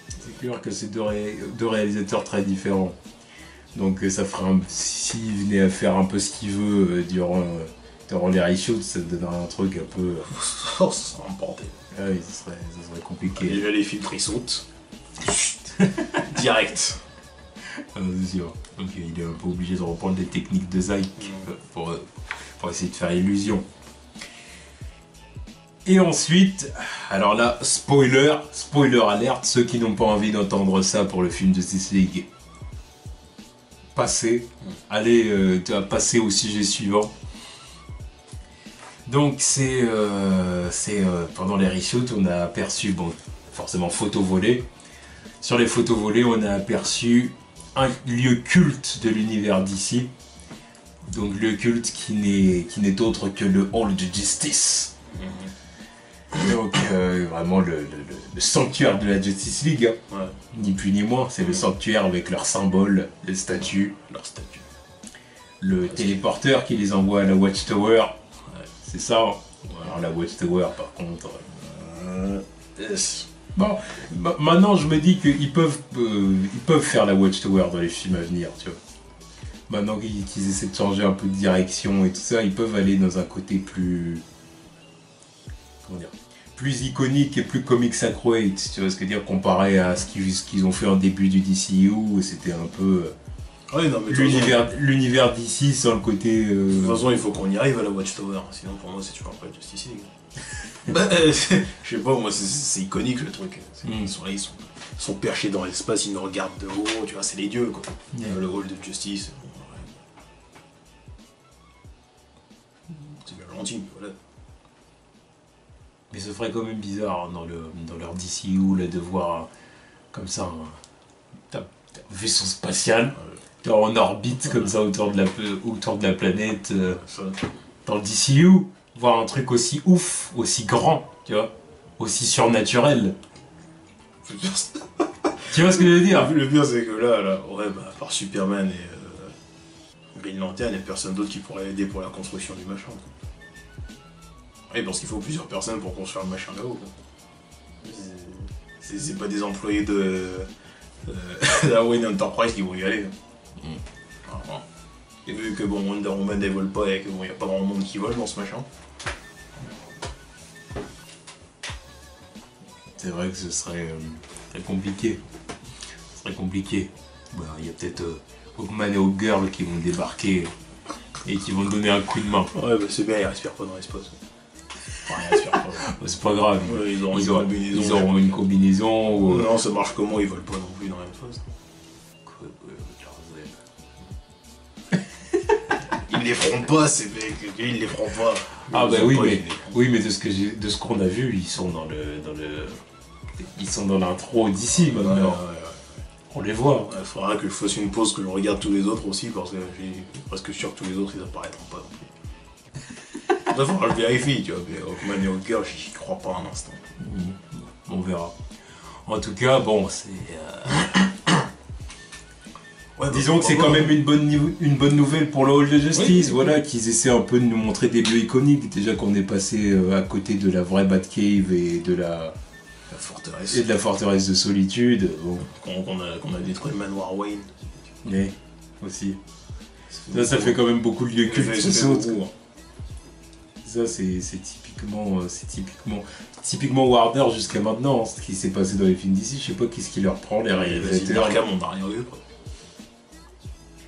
C'est clair que c'est deux réalisateurs très différents. Donc ça ferait s'il venait à faire un peu ce qu'il veut durant les reshoots, ça donnerait un truc un peu... Ça serait un bordel. Ah oui, ça serait compliqué. Déjà les filtres ils sautent. Direct. Ah, c'est sûr. Donc il est un peu obligé de reprendre des techniques de Zack pour essayer de faire illusion. Et ensuite, alors là, spoiler alerte, ceux qui n'ont pas envie d'entendre ça pour le film de Justice League, passez, allez, tu vas passer au sujet suivant. Donc c'est pendant les reshoots, on a aperçu, bon, forcément photos volées. Sur les photos volées, on a aperçu un lieu culte de l'univers d'ici. Donc lieu culte qui n'est autre que le Hall de Justice. Donc vraiment le sanctuaire de la Justice League, hein. Ouais. Ni plus ni moins, c'est le sanctuaire avec leurs symboles, les statues, le téléporteur qui les envoie à la Watchtower, c'est ça. Hein. Alors la Watchtower par contre... Yes. Bon, maintenant je me dis qu'ils peuvent faire la Watchtower dans les films à venir, tu vois. Maintenant qu'ils essaient de changer un peu de direction et tout ça, ils peuvent aller dans un côté plus... Comment dire, plus iconique et plus comics accurate, tu vois ce que je veux dire, comparé à ce qu'ils ont fait en début du DCU, où c'était un peu Ouais, non, mais l'univers d'ici sans le côté... De toute façon, il faut qu'on y arrive à la Watchtower, sinon pour moi c'est toujours pas Justice League. Bah, je sais pas, moi c'est iconique le truc. Ils sont là, ils sont perchés dans l'espace, ils nous regardent de haut, tu vois, c'est les dieux quoi. Le Hall de Justice. C'est bien gentil, voilà. Mais ce serait quand même bizarre hein, dans leur DCU là, de voir comme ça un vaisseau spatial en orbite comme ça autour de la planète. Dans le DCU, voir un truc aussi ouf, aussi grand, tu vois, aussi surnaturel. Tu vois ce que je veux dire? Le pire c'est que là, ouais, bah, à part Superman et Green Lantern, il n'y a personne d'autre qui pourrait aider pour la construction du machin. Quoi. Oui, parce qu'il faut plusieurs personnes pour construire le machin là-haut. C'est pas des employés de la Wayne Enterprise qui vont y aller. Et vu que bon, Wonder Woman ne vole pas et qu'il n'y a pas grand monde qui vole dans ce machin. C'est vrai que ce serait très compliqué. Ce serait compliqué. Bah, il y a peut-être Hawkman et Hawkgirl qui vont débarquer et qui vont donner un coup de main. Ouais, bah c'est bien, ils respirent pas dans l'espace. C'est pas grave, ouais, ils auront une combinaison. Ou... Non, ça marche comment, ils volent pas non plus dans l'espace. Ils les feront pas, ces mecs, ils les feront pas. Ah bah oui, mais de ce qu'on a vu, ils sont ils sont dans l'intro d'ici maintenant. Ouais. On les voit. Il faudra que je fasse une pause, que je regarde tous les autres aussi, parce que je suis presque sûr que tous les autres ils apparaîtront pas non plus. Il faudra que je vérifie, tu vois, mais Hawkman et Hawkgirl, j'y crois pas un instant. On verra. En tout cas, bon, c'est... Ouais, disons que c'est quand même une bonne nouvelle pour le Hall de Justice, voilà, qu'ils essaient un peu de nous montrer des lieux iconiques, déjà qu'on est passé à côté de la vraie Batcave et de la forteresse. Et de la forteresse de solitude. Bon. Qu'on a détruit le manoir Wayne. Mais, aussi. Ça fait quand même beaucoup de lieux cultes. Ça, c'est typiquement Warner jusqu'à maintenant, ce qui s'est passé dans les films d'ici. Je sais pas qu'est-ce qui leur prend, les réalisateurs. On n'a rien vu, quoi.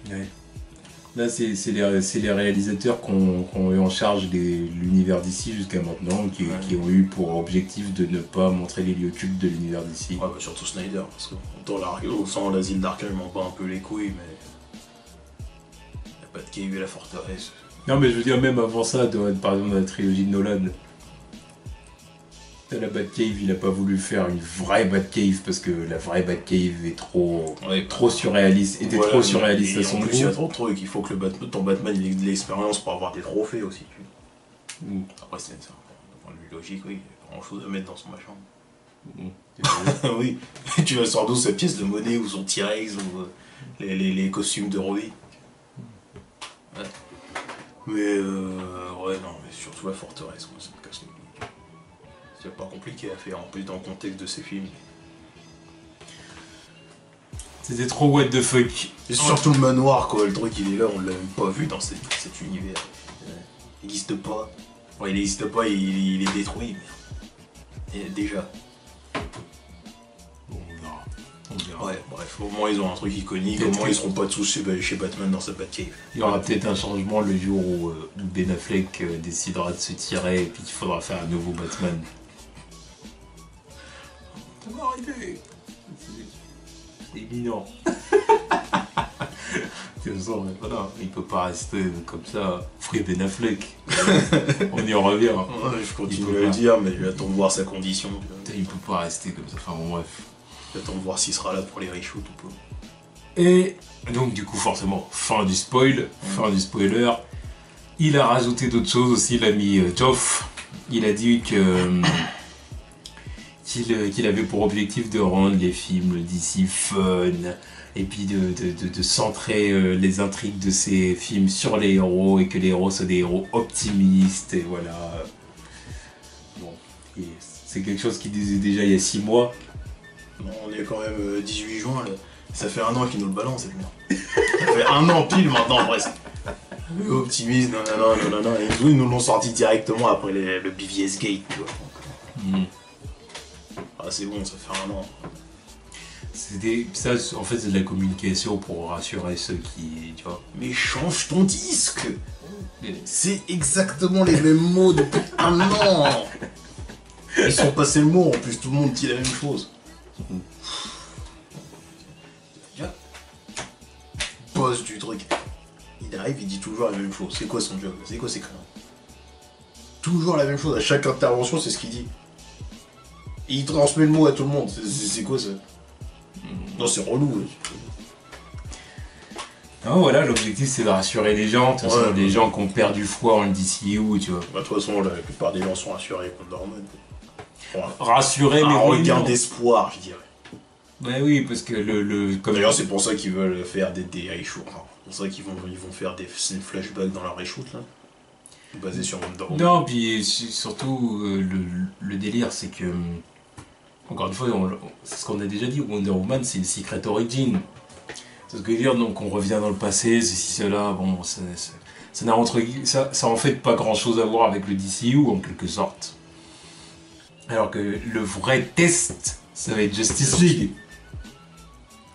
Ouais. Là, c'est les réalisateurs qui ont eu en charge l'univers d'ici jusqu'à maintenant, qui ont eu pour objectif de ne pas montrer les lieux cultes de l'univers d'ici. Ouais, bah surtout Snyder, parce que autant l'asile d'Arkham, il m'en bat un peu les couilles, mais... Il n'y a pas de cave et la forteresse. Non, mais je veux dire, même avant ça, par exemple, dans la trilogie de Nolan, la Batcave, il a pas voulu faire une vraie Batcave parce que la vraie Batcave est trop surréaliste, trop surréaliste à son goût. Il y a trop de trucs, il faut que ton Batman il ait de l'expérience pour avoir des trophées aussi. Après c'est un point de vue logique, oui, il y a pas grand chose à mettre dans son machin. Oui, tu vas sans doute sa pièce de monnaie ou son T-Rex ou les costumes de Robbie. Ouais. Mais ouais, non, mais surtout la forteresse, moi, ça me casse les couilles. C'est pas compliqué à faire, en plus dans le contexte de ces films. C'était trop what the fuck. Et surtout le manoir, quoi, le truc il est là, on l'a même pas vu dans cet univers. Il n'existe pas. Ouais, il n'existe pas, il est détruit, mais... Et déjà. Bon, on verra. Ouais, bref, au moins ils ont un truc iconique, au moins ils seront pas tous chez Batman dans sa Batcave. Il y aura peut-être un changement le jour où Ben Affleck décidera de se tirer et puis qu'il faudra faire un nouveau Batman. Ça va arriver. C'est imminent. Voilà, il peut pas rester comme ça, fruit Ben Affleck. On y revient. Ouais, je continue à le dire, mais j'attends de voir sa condition. Il peut pas rester comme ça, enfin bon bref. J'attends de voir s'il sera là pour les reshoots ou pas. Et donc du coup forcément, fin du spoil, fin du spoiler. Il a rajouté d'autres choses aussi, l'ami Geoff. Il a dit que qu'il avait pour objectif de rendre les films d'ici fun, et puis de centrer les intrigues de ces films sur les héros, et que les héros soient des héros optimistes, et voilà. Bon, c'est quelque chose qu'il disait déjà il y a 6 mois. Non, on est quand même 18 juin, là. Ça fait 1 an qu'il nous le balance, cette merde. Ça fait 1 an pile maintenant, presque. Optimiste, non. Et ils nous l'ont sorti directement après le BVS Gate, tu vois. Ah, c'est bon, ça fait 1 an. Ça, en fait, c'est de la communication pour rassurer ceux qui, tu vois. Mais change ton disque. C'est exactement les mêmes mots depuis 1 an. Ils sont passés le mot, en plus tout le monde dit la même chose. Boss du truc. Il arrive, il dit toujours la même chose. C'est quoi son job? C'est quoi ses conneries? Toujours la même chose, à chaque intervention, c'est ce qu'il dit. Et il transmet le mot à tout le monde. C'est quoi ça? Non, c'est relou. Non, voilà, l'objectif c'est de rassurer les gens. De toute façon, les gens qui ont perdu foi en le DCU, tu vois. Bah, de toute façon, la plupart des gens sont rassurés contre Norman. Rassurés, mais un regain d'espoir, je dirais. Bah oui, parce que D'ailleurs, c'est pour ça qu'ils veulent faire des reshoots. Enfin, c'est pour ça qu'ils vont faire des flashbacks dans leur reshoot, là. Basés sur Wonder Woman. Non, puis surtout, le délire, c'est que... Encore une fois, c'est ce qu'on a déjà dit, Wonder Woman, c'est une secret origin. C'est ce que je veux dire, donc on revient dans le passé, ceci, cela, bon, ça en fait pas grand chose à voir avec le DCU, en quelque sorte. Alors que le vrai test, ça va être Justice League.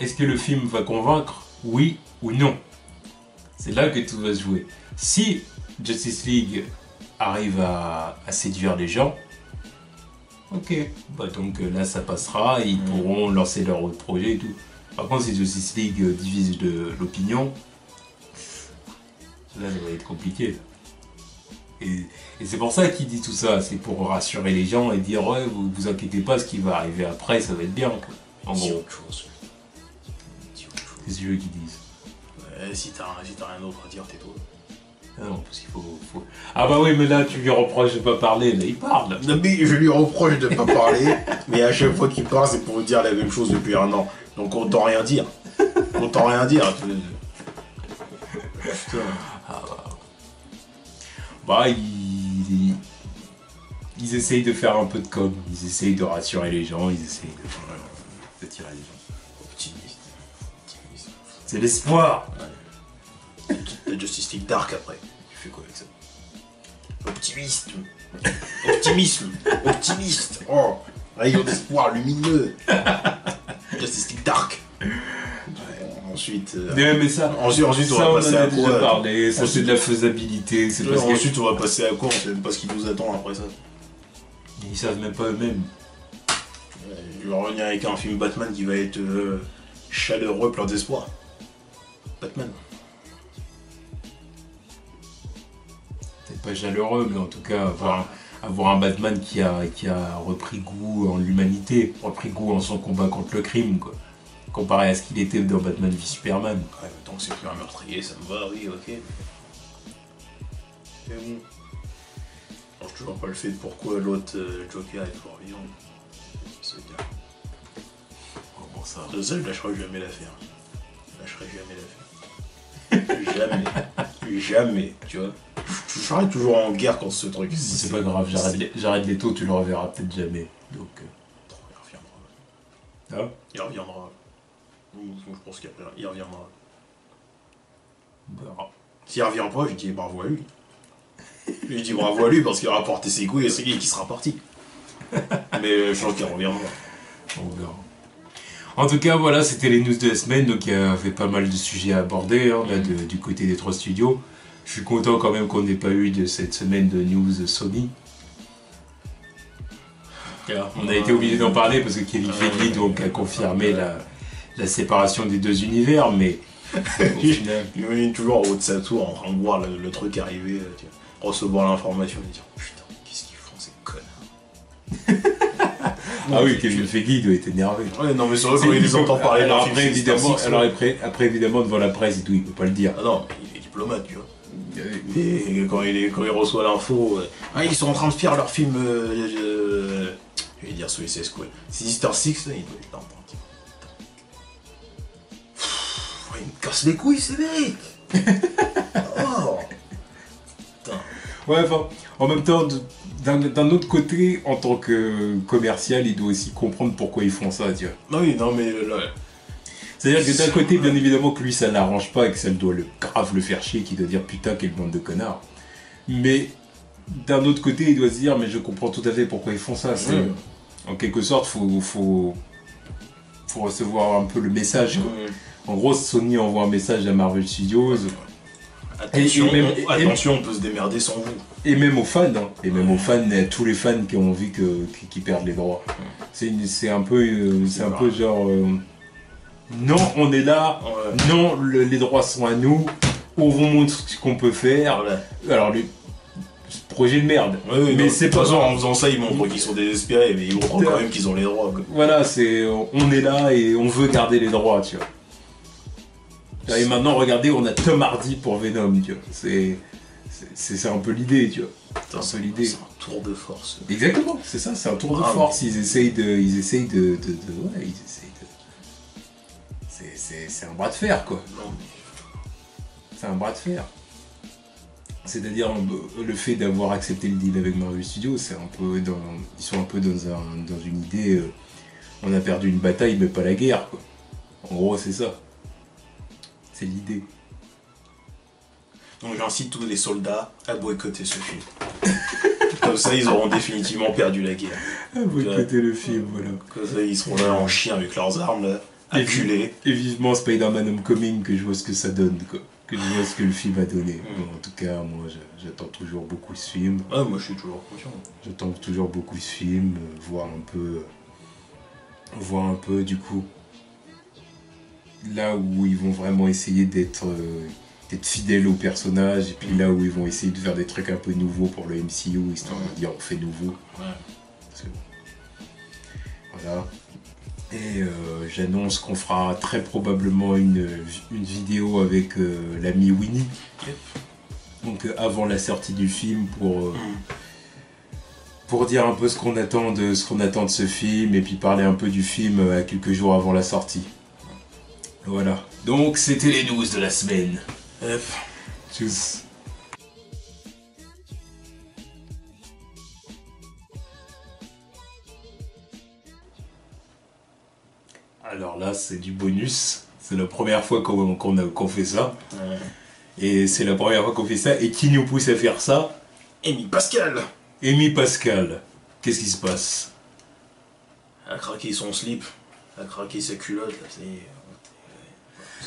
Est-ce que le film va convaincre, oui ou non? C'est là que tout va se jouer. Si Justice League arrive à séduire les gens, ok, bah donc là ça passera, et ils pourront lancer leur autre projet et tout. Par contre, si Justice League divise l'opinion, là ça va être compliqué. Et c'est pour ça qu'il dit tout ça, c'est pour rassurer les gens et dire ouais, vous inquiétez pas, ce qui va arriver après, ça va être bien, quoi. En gros. Autre chose. C'est ce qu'ils disent. Ouais, si t'as rien d'autre à dire, tais-toi. Ah non, parce qu'il faut... Ah bah oui, mais là, tu lui reproches de pas parler, là, il parle. Non, mais je lui reproche de pas parler, mais à chaque fois qu'il parle, c'est pour dire la même chose depuis 1 an. Donc autant rien dire. Autant rien dire. Putain. Ah bah, ils essayent de faire un peu de com, ils essayent de rassurer les gens, ils essayent de tirer les gens. Optimiste. C'est l'espoir. Ouais. La Justice League Dark après. Tu fais quoi avec ça? Optimiste. Oh, rayon d'espoir lumineux. Justice League Dark. Ensuite, mais ça, ensuite on va passer à quoi? Parlé, ça c'est de la faisabilité. Ensuite on va passer à quoi? On sait même pas ce qui nous attend après ça. Ils savent même pas eux-mêmes. Je vais revenir avec un film Batman qui va être chaleureux, plein d'espoir. Batman. Peut-être pas chaleureux, mais en tout cas avoir un Batman qui a repris goût en l'humanité, repris goût en son combat contre le crime, quoi. Comparé à ce qu'il était dans Batman v Superman. Ouais, tant que c'est plus un meurtrier, ça me va, oui, ok. Mais bon. Alors, je toujours pas le fait de pourquoi l'autre Joker est toujours vivant. Ça veut ça. Ça, je lâcherai jamais l'affaire. Je lâcherai jamais l'affaire. Jamais. Jamais, tu vois. Je serai toujours en guerre contre ce truc. C'est pas grave, j'arrête les taux, tu le reverras peut-être jamais. Donc. Il reviendra. Ah. Il reviendra. Je pense qu'il reviendra. Bah. S'il revient pas, je dis bravo à lui. Je lui dis bravo à lui parce qu'il aura porté ses couilles et c'est lui qui sera parti. Mais je pense qu'il reviendra. On verra. En tout cas, voilà, c'était les news de la semaine. Donc, il y avait pas mal de sujets à aborder hein, là, du côté des 3 studios. Je suis content quand même qu'on n'ait pas eu de cette semaine de news Sony. On a été obligé d'en parler parce que Kevin Feige donc, a confirmé la séparation des 2 univers, mais au final... Il est toujours en haut de sa tour en train de voir le truc arriver, recevoir l'information et dire putain, qu'est-ce qu'ils font ces connards. Ah oui, Kevin Feige il doit être énervé. Ouais, non mais c'est vrai quand il les entend parler alors d'un après, film évidemment, Six, alors après, évidemment, devant la presse et tout, il peut pas le dire. Ah non, mais il est diplomate, tu vois. Et quand il reçoit l'info, ils sont en train de faire leur film, je vais dire Suicide Squad, Sinister Six, là, il doit être il me casse les couilles, ces mecs. Oh. Putain. Ouais, enfin, en même temps, d'un autre côté, en tant que commercial, il doit aussi comprendre pourquoi ils font ça, tu vois. Non, oui, non, mais là... C'est-à-dire que d'un côté, bien évidemment que lui, ça l'arrange pas et que ça doit grave le faire chier, qu'il doit dire putain, quelle bande de connards. Mais d'un autre côté, il doit se dire, mais je comprends tout à fait pourquoi ils font ça. En quelque sorte, faut recevoir un peu le message. En gros, Sony envoie un message à Marvel Studios. Attention, attention, on peut se démerder sans vous. Et même aux fans, hein. Et même aux fans, à tous les fans qui ont envie qu'ils perdent les droits. C'est un peu genre... non, on est là, non, les droits sont à nous, on vous montre ce qu'on peut faire. Ouais. Alors, projet de merde. Ouais, mais c'est pas... en faisant ça, ils montrent qu'ils sont désespérés, mais ils montrent quand même qu'ils ont les droits. Quoi. Voilà, on est là et on veut garder les droits, tu vois. Et maintenant, regardez, on a Tom Hardy pour Venom, tu vois. C'est un peu l'idée, tu vois. C'est un tour de force. Exactement, c'est ça, c'est un tour de force. Ils essayent de... C'est un bras de fer, quoi. C'est un bras de fer. C'est-à-dire le fait d'avoir accepté le deal avec Marvel Studios, c'est un peu ils sont un peu dans une idée. On a perdu une bataille, mais pas la guerre, quoi. En gros, c'est ça. C'est l'idée. Donc j'incite tous les soldats à boycotter ce film. Comme ça, ils auront définitivement perdu la guerre. À boycotter le film, voilà. Comme ça, ils seront là en chien avec leurs armes, là, acculés. Et vivement Spider-Man Homecoming, que je vois ce que ça donne, quoi. Que je vois ce que le film a donné. Bon, en tout cas, moi, j'attends toujours beaucoup ce film. Ah, moi, je suis toujours confiant. J'attends toujours beaucoup ce film, voir un peu, du coup, là où ils vont vraiment essayer d'être fidèles au personnage, et puis là où ils vont essayer de faire des trucs un peu nouveaux pour le MCU, histoire de dire on fait nouveau. Parce que, voilà. Et j'annonce qu'on fera très probablement une vidéo avec l'ami Winnie. Donc avant la sortie du film pour dire un peu ce qu'on attend de ce film et puis parler un peu du film à quelques jours avant la sortie. Voilà. Donc c'était les news de la semaine. Tchuss. Alors là, c'est du bonus. C'est la première fois qu'on fait ça. Ouais. Et c'est la première fois qu'on fait ça. Et qui nous pousse à faire ça? Amy Pascal. Amy Pascal. Qu'est-ce qui se passe? Elle a craqué son slip. Elle a craqué sa culotte. Là,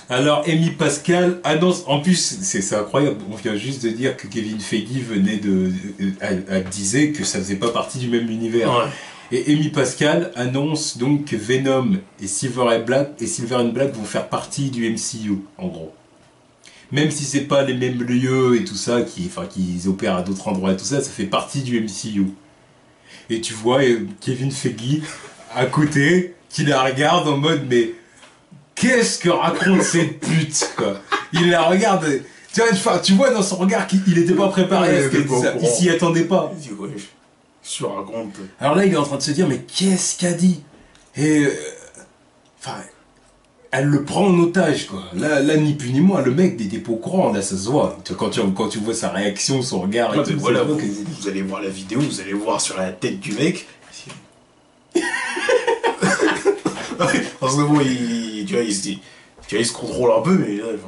Alors, Amy Pascal annonce... En plus, c'est incroyable. On vient juste de dire que Kevin Feige venait disait que ça faisait pas partie du même univers. Ouais. Et Amy Pascal annonce donc que Venom et Silver and Black vont faire partie du MCU, en gros. Même si c'est pas les mêmes lieux et tout ça, qu'ils opèrent à d'autres endroits et tout ça, ça fait partie du MCU. Et tu vois Kevin Feige à côté, qui la regarde en mode mais qu'est-ce que raconte cette pute, quoi. Il la regarde, tu vois dans son regard qu'il était pas préparé à ce qu'elle dise ça. Il s'y attendait pas. Je raconte. Alors là, il est en train de se dire, mais qu'est-ce qu'a dit? Et Elle le prend en otage, quoi. Là, ni plus ni moins, le mec n'était pas au courant, là, ça se voit. Quand tu vois sa réaction, son regard et Ouais, tout, mais voilà, vous, vous allez voir la vidéo, vous allez voir sur la tête du mec. Parce que bon, il se contrôle un peu, mais là, enfin,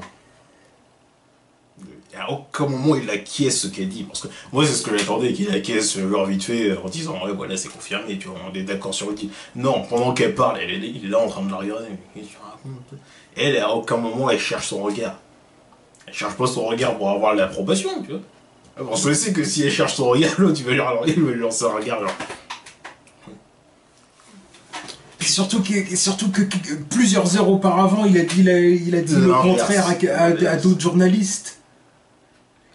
à aucun moment il acquiesce ce qu'elle dit. Parce que moi, c'est ce que j'attendais, qu'il acquiesce genre vite fait en disant ouais, voilà, c'est confirmé, tu vois, on est d'accord sur le deal. Non, pendant qu'elle parle, il est là en train de la regarder. Mais qu'est-ce que tu racontes? Elle, à aucun moment, elle cherche son regard. Elle cherche pas son regard pour avoir l'approbation, tu vois. Parce que c'est que si elle cherche son regard, l'autre, il va lui lancer un regard, genre. surtout que plusieurs heures auparavant, il a dit le contraire à d'autres journalistes.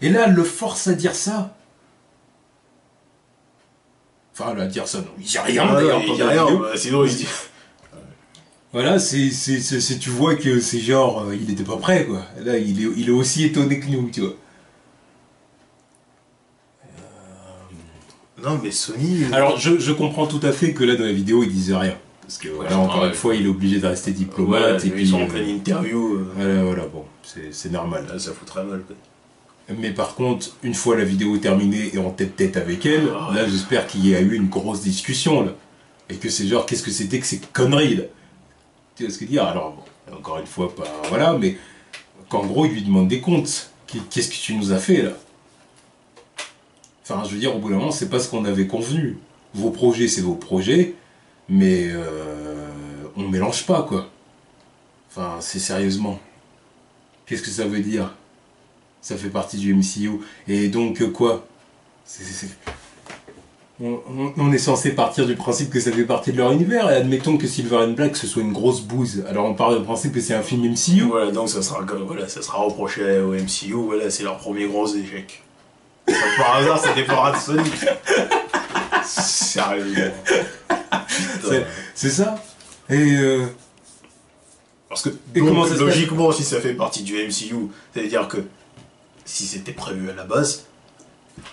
Et là, elle le force à dire ça. Enfin, à dire ça, non. Il dit rien, d'ailleurs. Il dit rien, sinon il dit... Voilà, tu vois que c'est genre, il était pas prêt, quoi. Là, il est aussi étonné que nous, tu vois. Non, mais Sony... Alors, je comprends tout à fait que là, dans la vidéo, il disait rien. Parce que, voilà, encore une fois, il est obligé de rester diplomate. Voilà, et puis, ils sont en pleine interview. Voilà, bon, c'est normal. Là, ça fout très mal, quoi. Mais par contre, une fois la vidéo terminée et en tête-tête avec elle, là, j'espère qu'il y a eu une grosse discussion, là. Et que c'est genre, qu'est-ce que c'était que ces conneries, là? Tu vois ce que je veux dire? Alors, bon, encore une fois, pas... Voilà, mais qu'en gros, il lui demande des comptes. Qu'est-ce que tu nous as fait, là? Enfin, je veux dire, au bout d'un moment, c'est pas ce qu'on avait convenu. Vos projets, c'est vos projets, mais on mélange pas, quoi. Enfin, c'est sérieusement. Qu'est-ce que ça veut dire? Ça fait partie du MCU. Et donc, quoi? On est censé partir du principe que ça fait partie de leur univers, et admettons que Silver and Black, ce soit une grosse bouse. Alors on part du principe que c'est un film MCU. Voilà, donc ça sera reproché au MCU, voilà, c'est leur premier gros échec. Par hasard, ça dépendra de Sony. Sérieusement. C'est ça. Et parce que comment ça logiquement, si ça fait partie du MCU, c'est-à-dire que si c'était prévu à la base,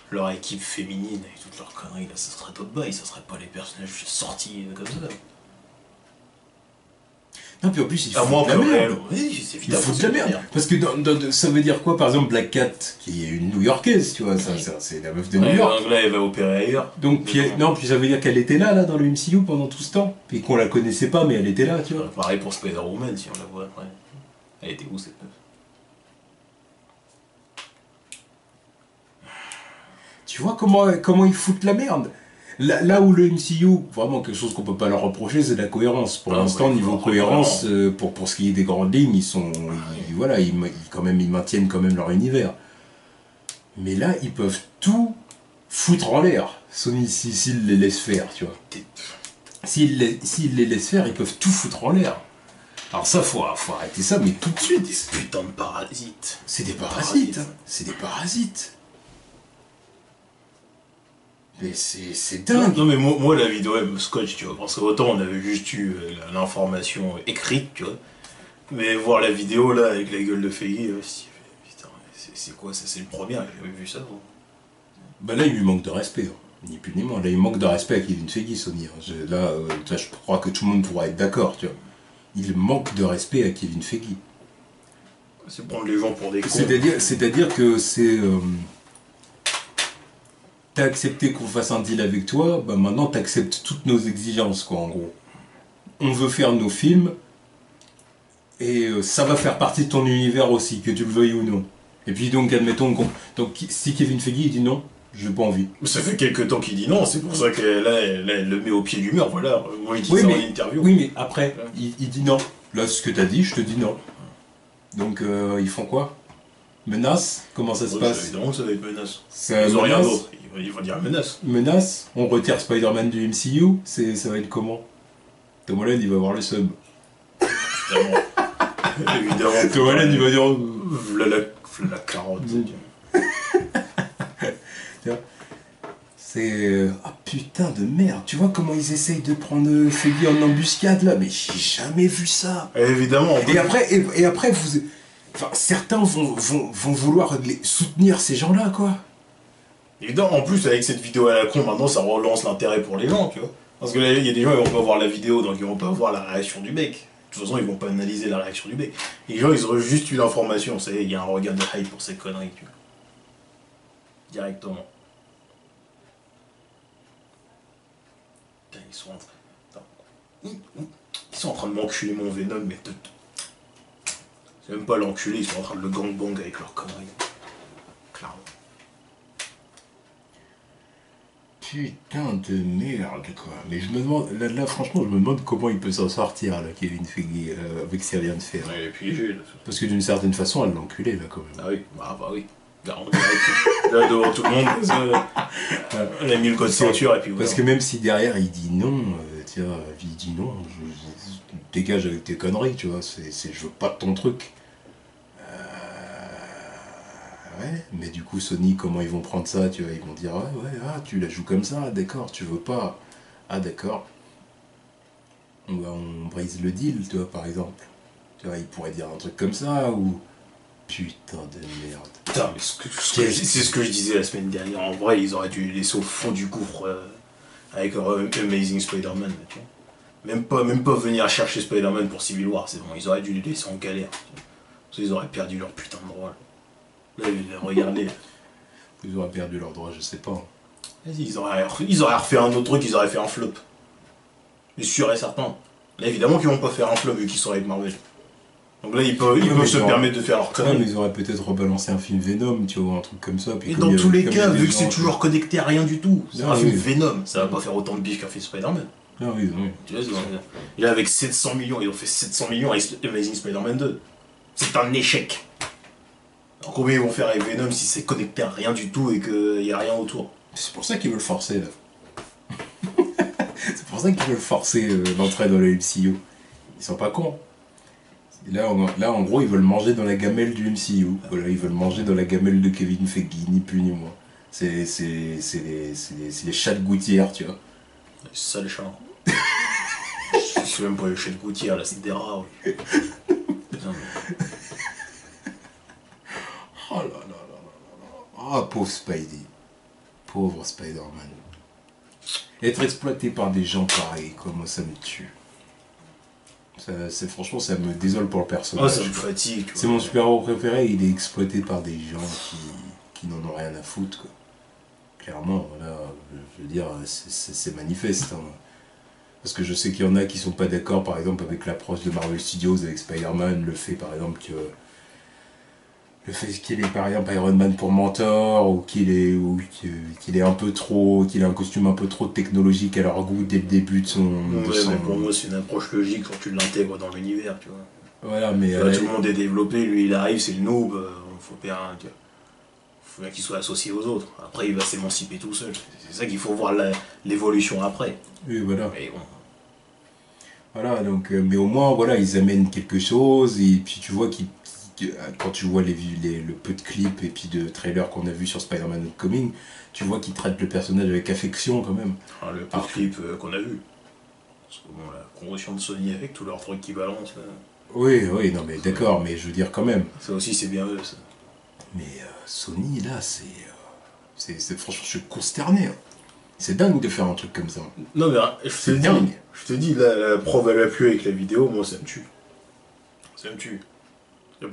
leur équipe féminine et toutes leurs conneries, là, ça serait d'autres bails, ça serait pas les personnages sortis comme ça. Non, puis en plus, il fout de la merde. Oui, c'est évidemment. Il fout de la merde. Parce que ça veut dire quoi? Par exemple, Black Cat, qui est une New-Yorkaise, tu vois, c'est la meuf de New York. Donc là, elle va opérer ailleurs. Donc, puis ça veut dire qu'elle était là, dans le MCU pendant tout ce temps. Puis qu'on la connaissait pas, mais elle était là, tu vois. Pareil pour Spider-Woman, si on la voit après. Elle était où, cette meuf? Tu vois comment ils foutent la merde? Là où le MCU, vraiment quelque chose qu'on peut pas leur reprocher, c'est la cohérence. Pour l'instant, niveau cohérence, pour ce qui est des grandes lignes, ils maintiennent quand même leur univers. Mais là, ils peuvent tout foutre en l'air, Sony, s'ils les laissent faire, tu vois. S'ils les laissent faire, ils peuvent tout foutre en l'air. Alors ça, faut arrêter ça, mais tout de suite. Des putains de parasites. C'est des parasites, hein. C'est des parasites. Mais c'est dingue. Non mais moi la vidéo elle me scotche, tu vois, parce que autant on avait juste eu l'information écrite, tu vois, mais voir la vidéo là avec la gueule de Feige, putain, c'est quoi ça? C'est le premier, j'ai jamais vu ça. Bon. Bah là il lui manque de respect, hein. Ni plus ni moins. Là il manque de respect à Kevin Feige, Sony. Hein. Je crois que tout le monde pourra être d'accord, tu vois. Il manque de respect à Kevin Feige. C'est prendre les gens pour des cons. C'est-à-dire que c'est... T'as accepté qu'on fasse un deal avec toi, bah maintenant t'acceptes toutes nos exigences, quoi, en gros. On veut faire nos films, et ça va faire partie de ton univers aussi, que tu le veuilles ou non. Et puis donc, admettons, donc si Kevin Feige il dit non, j'ai pas envie. Ça fait quelques temps qu'il dit non, c'est pour ça que là, elle le met au pied du mur, voilà. Moi, il dit ça en interview. Oui, mais après, il dit non. Là, ce que t'as dit, je te dis non. Donc, ils font quoi? Menace? Comment ça se passe? Évidemment que ça va être menace. Ils ont rien d'autre. Ils vont dire menace. Menace? On retire Spider-Man du MCU? Ça va être comment? Tom Holland, il va avoir le sub. Évidemment. Tom Holland, il va dire... La carotte. C'est... Ah putain de merde. Tu vois comment ils essayent de prendre Feige en embuscade, là? Mais j'ai jamais vu ça. Évidemment. Et après, vous... Enfin, certains vont vouloir soutenir ces gens-là, quoi. Évidemment, en plus, avec cette vidéo à la con, maintenant, ça relance l'intérêt pour les gens, tu vois. Parce que là, il y a des gens, ils vont pas voir la vidéo, donc ils vont pas voir la réaction du mec. toute façon, ils vont pas analyser la réaction du mec. Les gens, ils auraient juste eu l'information. Vous savez, il y a un regard de hype pour ces conneries, tu vois. Directement. Putain, ils sont en train... Ils sont en train de m'enculer mon Venom, mais... C'est même pas l'enculer, ils sont en train de le gangbang avec leurs conneries. Clairement. Putain de merde, quoi. Mais je me demande, là, franchement, je me demande comment il peut s'en sortir, là, Kevin Feige, avec ce qu'il vient de faire. Ouais, et puis j'ai... Parce que d'une certaine façon, elle l'a enculé, là, quand même. Ah oui, bah oui. Là, devant tout le monde, on a mis le code ceinture et puis voilà. Parce que même si derrière, il dit non, il dit non, je dégage avec tes conneries, tu vois, je veux pas de ton truc. Ouais, mais du coup, Sony, comment ils vont prendre ça, tu vois, ils vont dire, tu la joues comme ça, d'accord, tu veux pas, ah d'accord, on brise le deal, tu vois, par exemple. Tu vois, ils pourraient dire un truc comme ça, ou... Putain de merde. Putain, mais c'est ce que je disais la semaine dernière, en vrai, ils auraient dû les laisser au fond du gouffre avec Amazing Spider-Man, tu vois. Même pas venir chercher Spider-Man pour Civil War, c'est bon, ils auraient dû les laisser en galère. Parce qu'ils auraient perdu leur putain de droit. Là, regardez. Ils auraient perdu leur droit, je sais pas. Vas-y, ils auraient refait un autre truc, ils auraient fait un flop. Mais sûr et certain. Là, évidemment qu'ils vont pas faire un flop vu qu'ils sont avec Marvel. Donc là, ils peuvent se permettre de faire leur connerie. Ouais, mais ils auraient peut-être rebalancé un film Venom, tu vois, un truc comme ça. Puis et dans tous les cas, vu que c'est toujours connecté à rien du tout, c'est un film Venom, ça va pas faire autant de bif qu'un film Spider-Man. Ah oui, oui. Tu vois, et là, avec 700 millions, ils ont fait 700 millions avec Amazing Spider-Man 2. C'est un échec. Alors combien ils vont faire avec Venom si c'est connecté à rien du tout et qu'il y a rien autour? C'est pour ça qu'ils veulent forcer, là. C'est pour ça qu'ils veulent forcer l'entrée dans le MCU. Ils sont pas cons. Là, en gros, ils veulent manger dans la gamelle du MCU. Voilà, ils veulent manger dans la gamelle de Kevin Feige, ni plus ni moins. C'est les chats de gouttière, tu vois. C'est ça les chats. C'est même pas les chats de gouttière, là, c'est des rats, oui. Putain, mais... Oh là là là là là. Ah, pauvre Spidey. Pauvre Spider-Man. Être exploité par des gens pareils, quoi, moi, ça me tue. Franchement, ça me désole pour le personnage. Oh, ça me fatigue. C'est mon super-héros préféré, il est exploité par des gens qui n'en ont rien à foutre, quoi. Clairement, voilà, je veux dire, c'est manifeste. Hein. Parce que je sais qu'il y en a qui sont pas d'accord, par exemple, avec l'approche de Marvel Studios avec Spider-Man, le fait, par exemple, qu'il ait par exemple Iron Man pour mentor, ou qu'il ait un peu trop, qu'il ait un costume un peu trop technologique à leur goût dès le début de son... mais pour moi c'est une approche logique quand tu l'intègres dans l'univers, tu vois. Voilà, mais... tout le monde est développé, lui il arrive, c'est le noob, faut bien qu'il soit associé aux autres. Après il va s'émanciper tout seul. C'est ça qu'il faut voir l'évolution après. Oui, voilà. Mais bon. Voilà, donc, mais au moins, voilà, ils amènent quelque chose, et puis tu vois quand tu vois le peu de clips et puis de trailers qu'on a vu sur Spider-Man Homecoming, tu vois qu'ils traitent le personnage avec affection quand même. Ah, le peu de clips qu'on a vu. Parce que bon, la promotion de Sony avec tous leurs trucs qui balancent. Là. Oui, non mais d'accord, mais je veux dire quand même. Ça aussi c'est bien eux ça. Mais Sony là, c'est franchement, je suis consterné. Hein. C'est dingue de faire un truc comme ça. Non mais je te dis, la preuve à l'appui avec la vidéo, moi ça me tue. Ça me tue.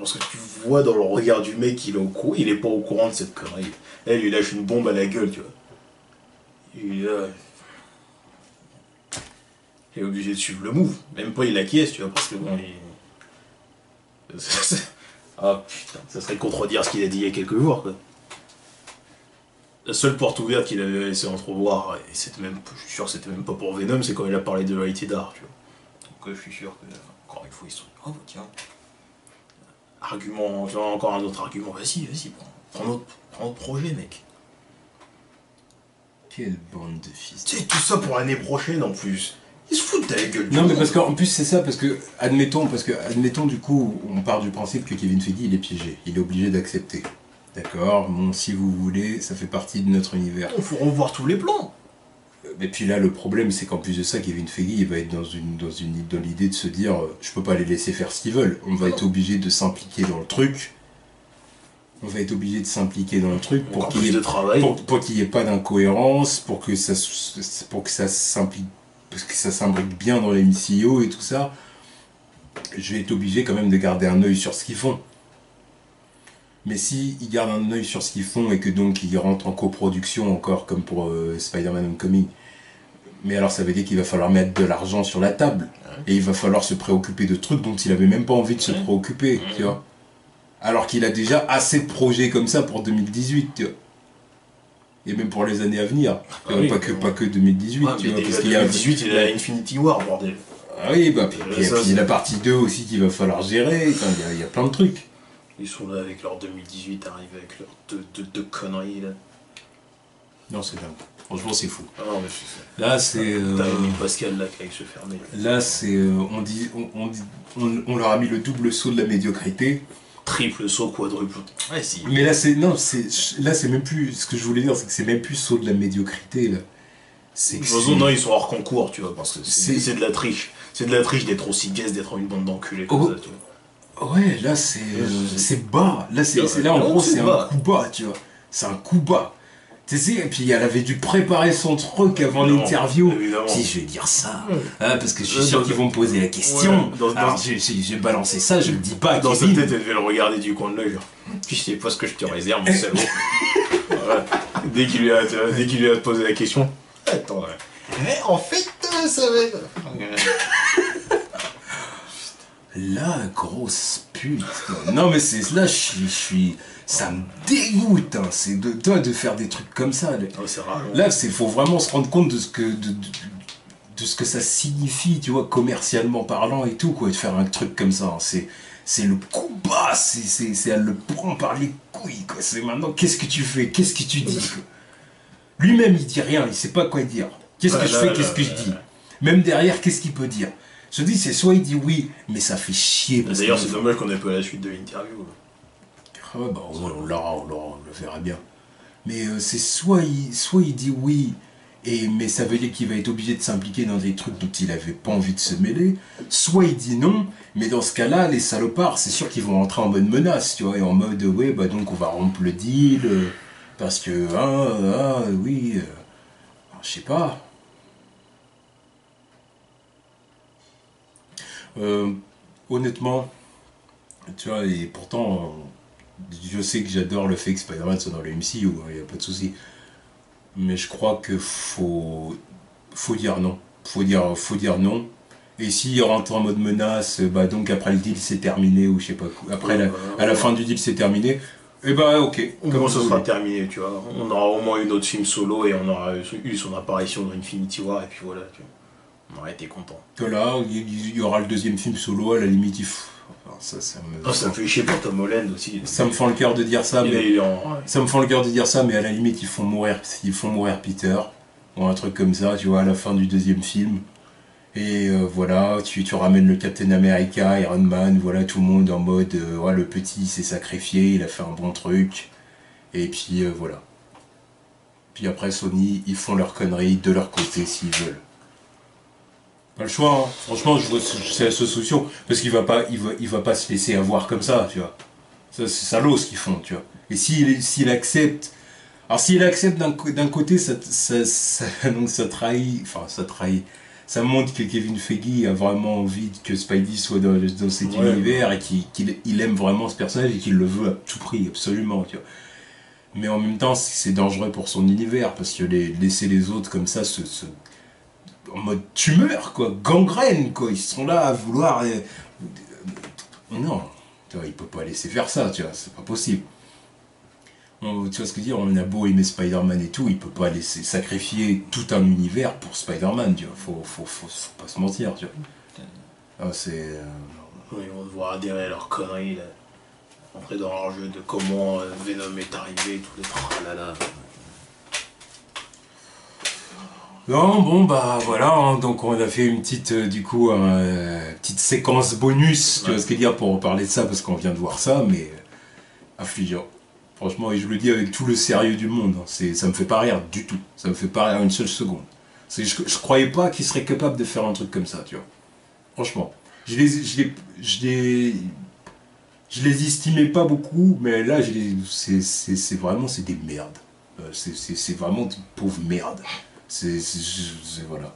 Parce que tu vois dans le regard du mec, il est pas au courant de cette connerie. Elle lui lâche une bombe à la gueule, tu vois. Il est là. Il est obligé de suivre le move. Même pas il acquiesce, tu vois, parce que bon, ah putain, ça serait contredire ce qu'il a dit il y a quelques jours, quoi. La seule porte ouverte qu'il avait laissé entrevoir, et c'était même, je suis sûr que c'était même pas pour Venom, c'est quand il a parlé de Rated R, tu vois. Donc je suis sûr que, encore une fois, ils se sont dit, oh tiens. Argument, tu vois, encore un autre argument, vas-y, prends notre projet, mec. Quelle bande de fils. Tu sais, tout ça pour l'année prochaine en plus. Ils se foutent de la gueule. Non, mais parce qu'en plus, c'est ça, parce que, admettons, du coup, on part du principe que Kevin Feige, il est piégé. Il est obligé d'accepter. D'accord, bon, si vous voulez, ça fait partie de notre univers. Il faut revoir tous les plans. Et puis là, le problème, c'est qu'en plus de ça, Kevin Feige, il va être dans l'idée de se dire, je peux pas les laisser faire ce qu'ils veulent. On va être obligé de s'impliquer dans le truc. Pour qu'il n'y ait pas d'incohérence, pour que ça s'imbrique bien dans les MCU et tout ça. je vais être obligé quand même de garder un œil sur ce qu'ils font. Mais si ils gardent un œil sur ce qu'ils font et que donc ils rentrent en coproduction encore comme pour Spider-Man Homecoming, mais alors ça veut dire qu'il va falloir mettre de l'argent sur la table et il va falloir se préoccuper de trucs dont il avait même pas envie de se préoccuper, tu vois. Alors qu'il a déjà assez de projets comme ça pour 2018, tu vois. Et même pour les années à venir, pas que 2018, tu vois, parce qu'il y a 2018 il a Infinity War, bordel. Ah oui, bah puis la partie 2 aussi qu'il va falloir gérer, il y a plein de trucs. Ils sont là avec leur 2018, arrivent avec leurs deux conneries là. Non, c'est dingue. Franchement, c'est fou. Ah non, mais c'est... Là, c'est. T'as une Pascal là qui aille se fermer. Là, c'est. On leur a mis le double saut de la médiocrité. Triple saut, quadruple. Ouais, si. Mais là, c'est. Non, là, c'est même plus. Ce que je voulais dire, c'est que c'est même plus saut de la médiocrité, là. De toute façon, non, ils sont hors concours, tu vois, parce que c'est de la triche. C'est de la triche d'être aussi gaze, d'être une bande d'enculés comme ça, tu vois. Ouais, là c'est bas. Là en gros c'est un coup bas, tu vois. C'est un coup bas. Tu sais, et puis elle avait dû préparer son truc avant l'interview. Si je vais dire ça, hein, parce que je suis sûr qu'ils vont me poser la question. Ouais, alors j'ai balancé ça, je le dis pas. Dans sa tête, elle devait le regarder du coin de l'œil, genre. Tu sais pas ce que je te réserve, mon salaud. Voilà. Dès qu'il lui a posé la question. Attends, mais en fait, ça va. La grosse pute. Non mais c'est là, je suis, ça me dégoûte. Hein. C'est de faire des trucs comme ça. C'est rare. Là, faut vraiment se rendre compte de ce que ça signifie, tu vois, commercialement parlant et tout, quoi, de faire un truc comme ça. Hein. C'est le coup bas. Elle le prend par les couilles, quoi. C'est maintenant, qu'est-ce que tu fais, qu'est-ce que tu dis, quoi. Lui-même, il dit rien, il sait pas quoi dire. Qu'est-ce que je fais, qu'est-ce que je dis. Même derrière, qu'est-ce qu'il peut dire. Je dis, c'est soit il dit oui, mais ça fait chier. D'ailleurs, c'est dommage qu'on ait pas la suite de l'interview. Ah ouais, bah, on le verra bien. Mais c'est soit il dit oui, mais ça veut dire qu'il va être obligé de s'impliquer dans des trucs dont il avait pas envie de se mêler, soit il dit non, mais dans ce cas-là, les salopards, c'est sûr qu'ils vont rentrer en mode menace, tu vois, et en mode, ouais, bah donc on va rompre le deal, parce que, oui, je sais pas. Honnêtement, tu vois, et pourtant, je sais que j'adore le fait que Spider-Man soit dans le MCU, il n'y a pas de souci. Mais je crois que faut dire non. Faut dire non. Et s'il rentre en mode menace, bah donc après le deal c'est terminé, ou je sais pas quoi. Après, à la fin du deal c'est terminé. Et bah ok. Comment ça sera terminé, tu vois. On aura au moins une autre film solo et on aura eu son apparition dans Infinity War, et puis voilà, tu vois. On aurait été content. Que là, il y aura le deuxième film solo, à la limite, ça me fait chier pour Tom Holland aussi. Ça me fend le cœur de dire ça, ça me fend le cœur de dire ça, mais à la limite, ils font mourir Peter, ou un truc comme ça, tu vois, à la fin du deuxième film. Et voilà, tu ramènes le Captain America, Iron Man, voilà, tout le monde en mode, le petit s'est sacrifié, il a fait un bon truc. Et puis voilà. Puis après, Sony, ils font leurs conneries de leur côté s'ils veulent. Pas le choix, hein. Franchement, c'est la seule solution. Parce qu'il va pas se laisser avoir comme ça, tu vois. C'est salaud ce qu'ils font, tu vois. Et s'il accepte. Alors s'il accepte d'un côté, donc ça trahit. Enfin, ça trahit. Ça montre que Kevin Feige a vraiment envie que Spidey soit dans cet univers et qu'il aime vraiment ce personnage et qu'il le veut à tout prix, absolument, tu vois. Mais en même temps, c'est dangereux pour son univers, parce que laisser les autres comme ça en mode tumeur, quoi, gangrène, quoi. Ils sont là à vouloir. Non, tu vois, il peut pas laisser faire ça, tu vois, c'est pas possible. Tu vois ce que je veux dire, on a beau aimer Spider-Man et tout, il peut pas laisser sacrifier tout un univers pour Spider-Man, tu vois, faut pas se mentir, tu vois. C'est. Ils vont devoir adhérer à leur connerie, là. Entrer dans leur jeu de comment Venom est arrivé, tous les tralala. Non, bon, bah voilà, hein, donc on a fait une petite, petite séquence bonus, tu vois ce que je veux dire, pour parler de ça, parce qu'on vient de voir ça, mais affligeant. Franchement, et je le dis avec tout le sérieux du monde, hein, ça me fait pas rire du tout, ça me fait pas rire une seule seconde. Je croyais pas qu'il serait capable de faire un truc comme ça, tu vois. Franchement. Je les estimais pas beaucoup, mais là, c'est vraiment, c'est des merdes. C'est vraiment des pauvres merdes. Voilà.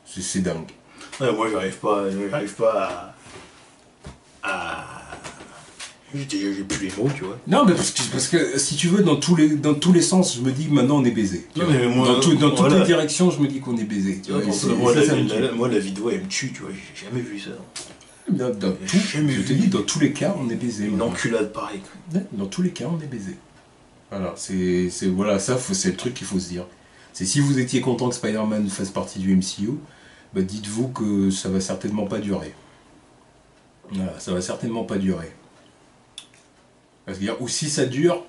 C'est dingue. Ouais, moi, j'arrive pas J'ai plus les mots, tu vois. Non, mais parce que si tu veux, dans tous les sens, je me dis que maintenant on est baisé. Non, mais moi, dans toutes les directions, je me dis qu'on est baisé. Tu vois, moi, la vie de voix, elle me tue, tu vois. J'ai jamais vu ça. Dans tout, je te dis, dans tous les cas, on est baisé. Une enculade pareille. Dans tous les cas, on est baisé. Voilà, voilà, ça, c'est le truc qu'il faut se dire. C'est si vous étiez content que Spider-Man fasse partie du MCU, bah dites-vous que ça va certainement pas durer. Voilà, ça va certainement pas durer. Parce que, ou si ça dure,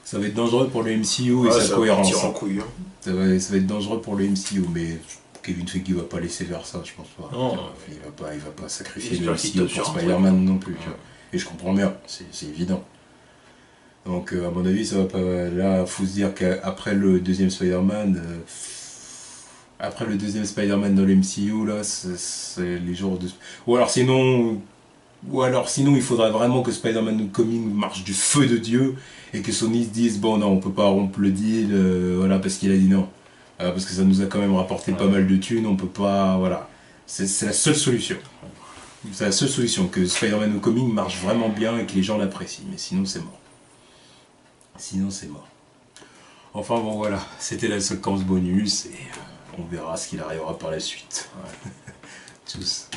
ça va être dangereux pour le MCU et sa cohérence. En couille, hein. Ça va être dangereux pour le MCU, mais Kevin Feige va pas laisser faire ça, je pense pas. Non. Il va pas sacrifier le MCU pour Spider-Man non plus. Tu vois. Et je comprends bien, c'est évident. Donc à mon avis, ça va pas. Là, faut se dire qu'après le deuxième Spider-Man, dans le MCU, là, c'est les jours de. Ou alors sinon, il faudrait vraiment que Spider-Man Homecoming marche du feu de Dieu et que Sony se dise bon non, on peut pas rompre le deal, voilà, parce qu'il a dit non, parce que ça nous a quand même rapporté pas mal de thunes, on peut pas, voilà, c'est la seule solution. C'est la seule solution, que Spider-Man Homecoming marche vraiment bien et que les gens l'apprécient, mais sinon c'est mort. Enfin bon voilà, c'était la séquence bonus et on verra ce qu'il arrivera par la suite. Ouais. Tchuss.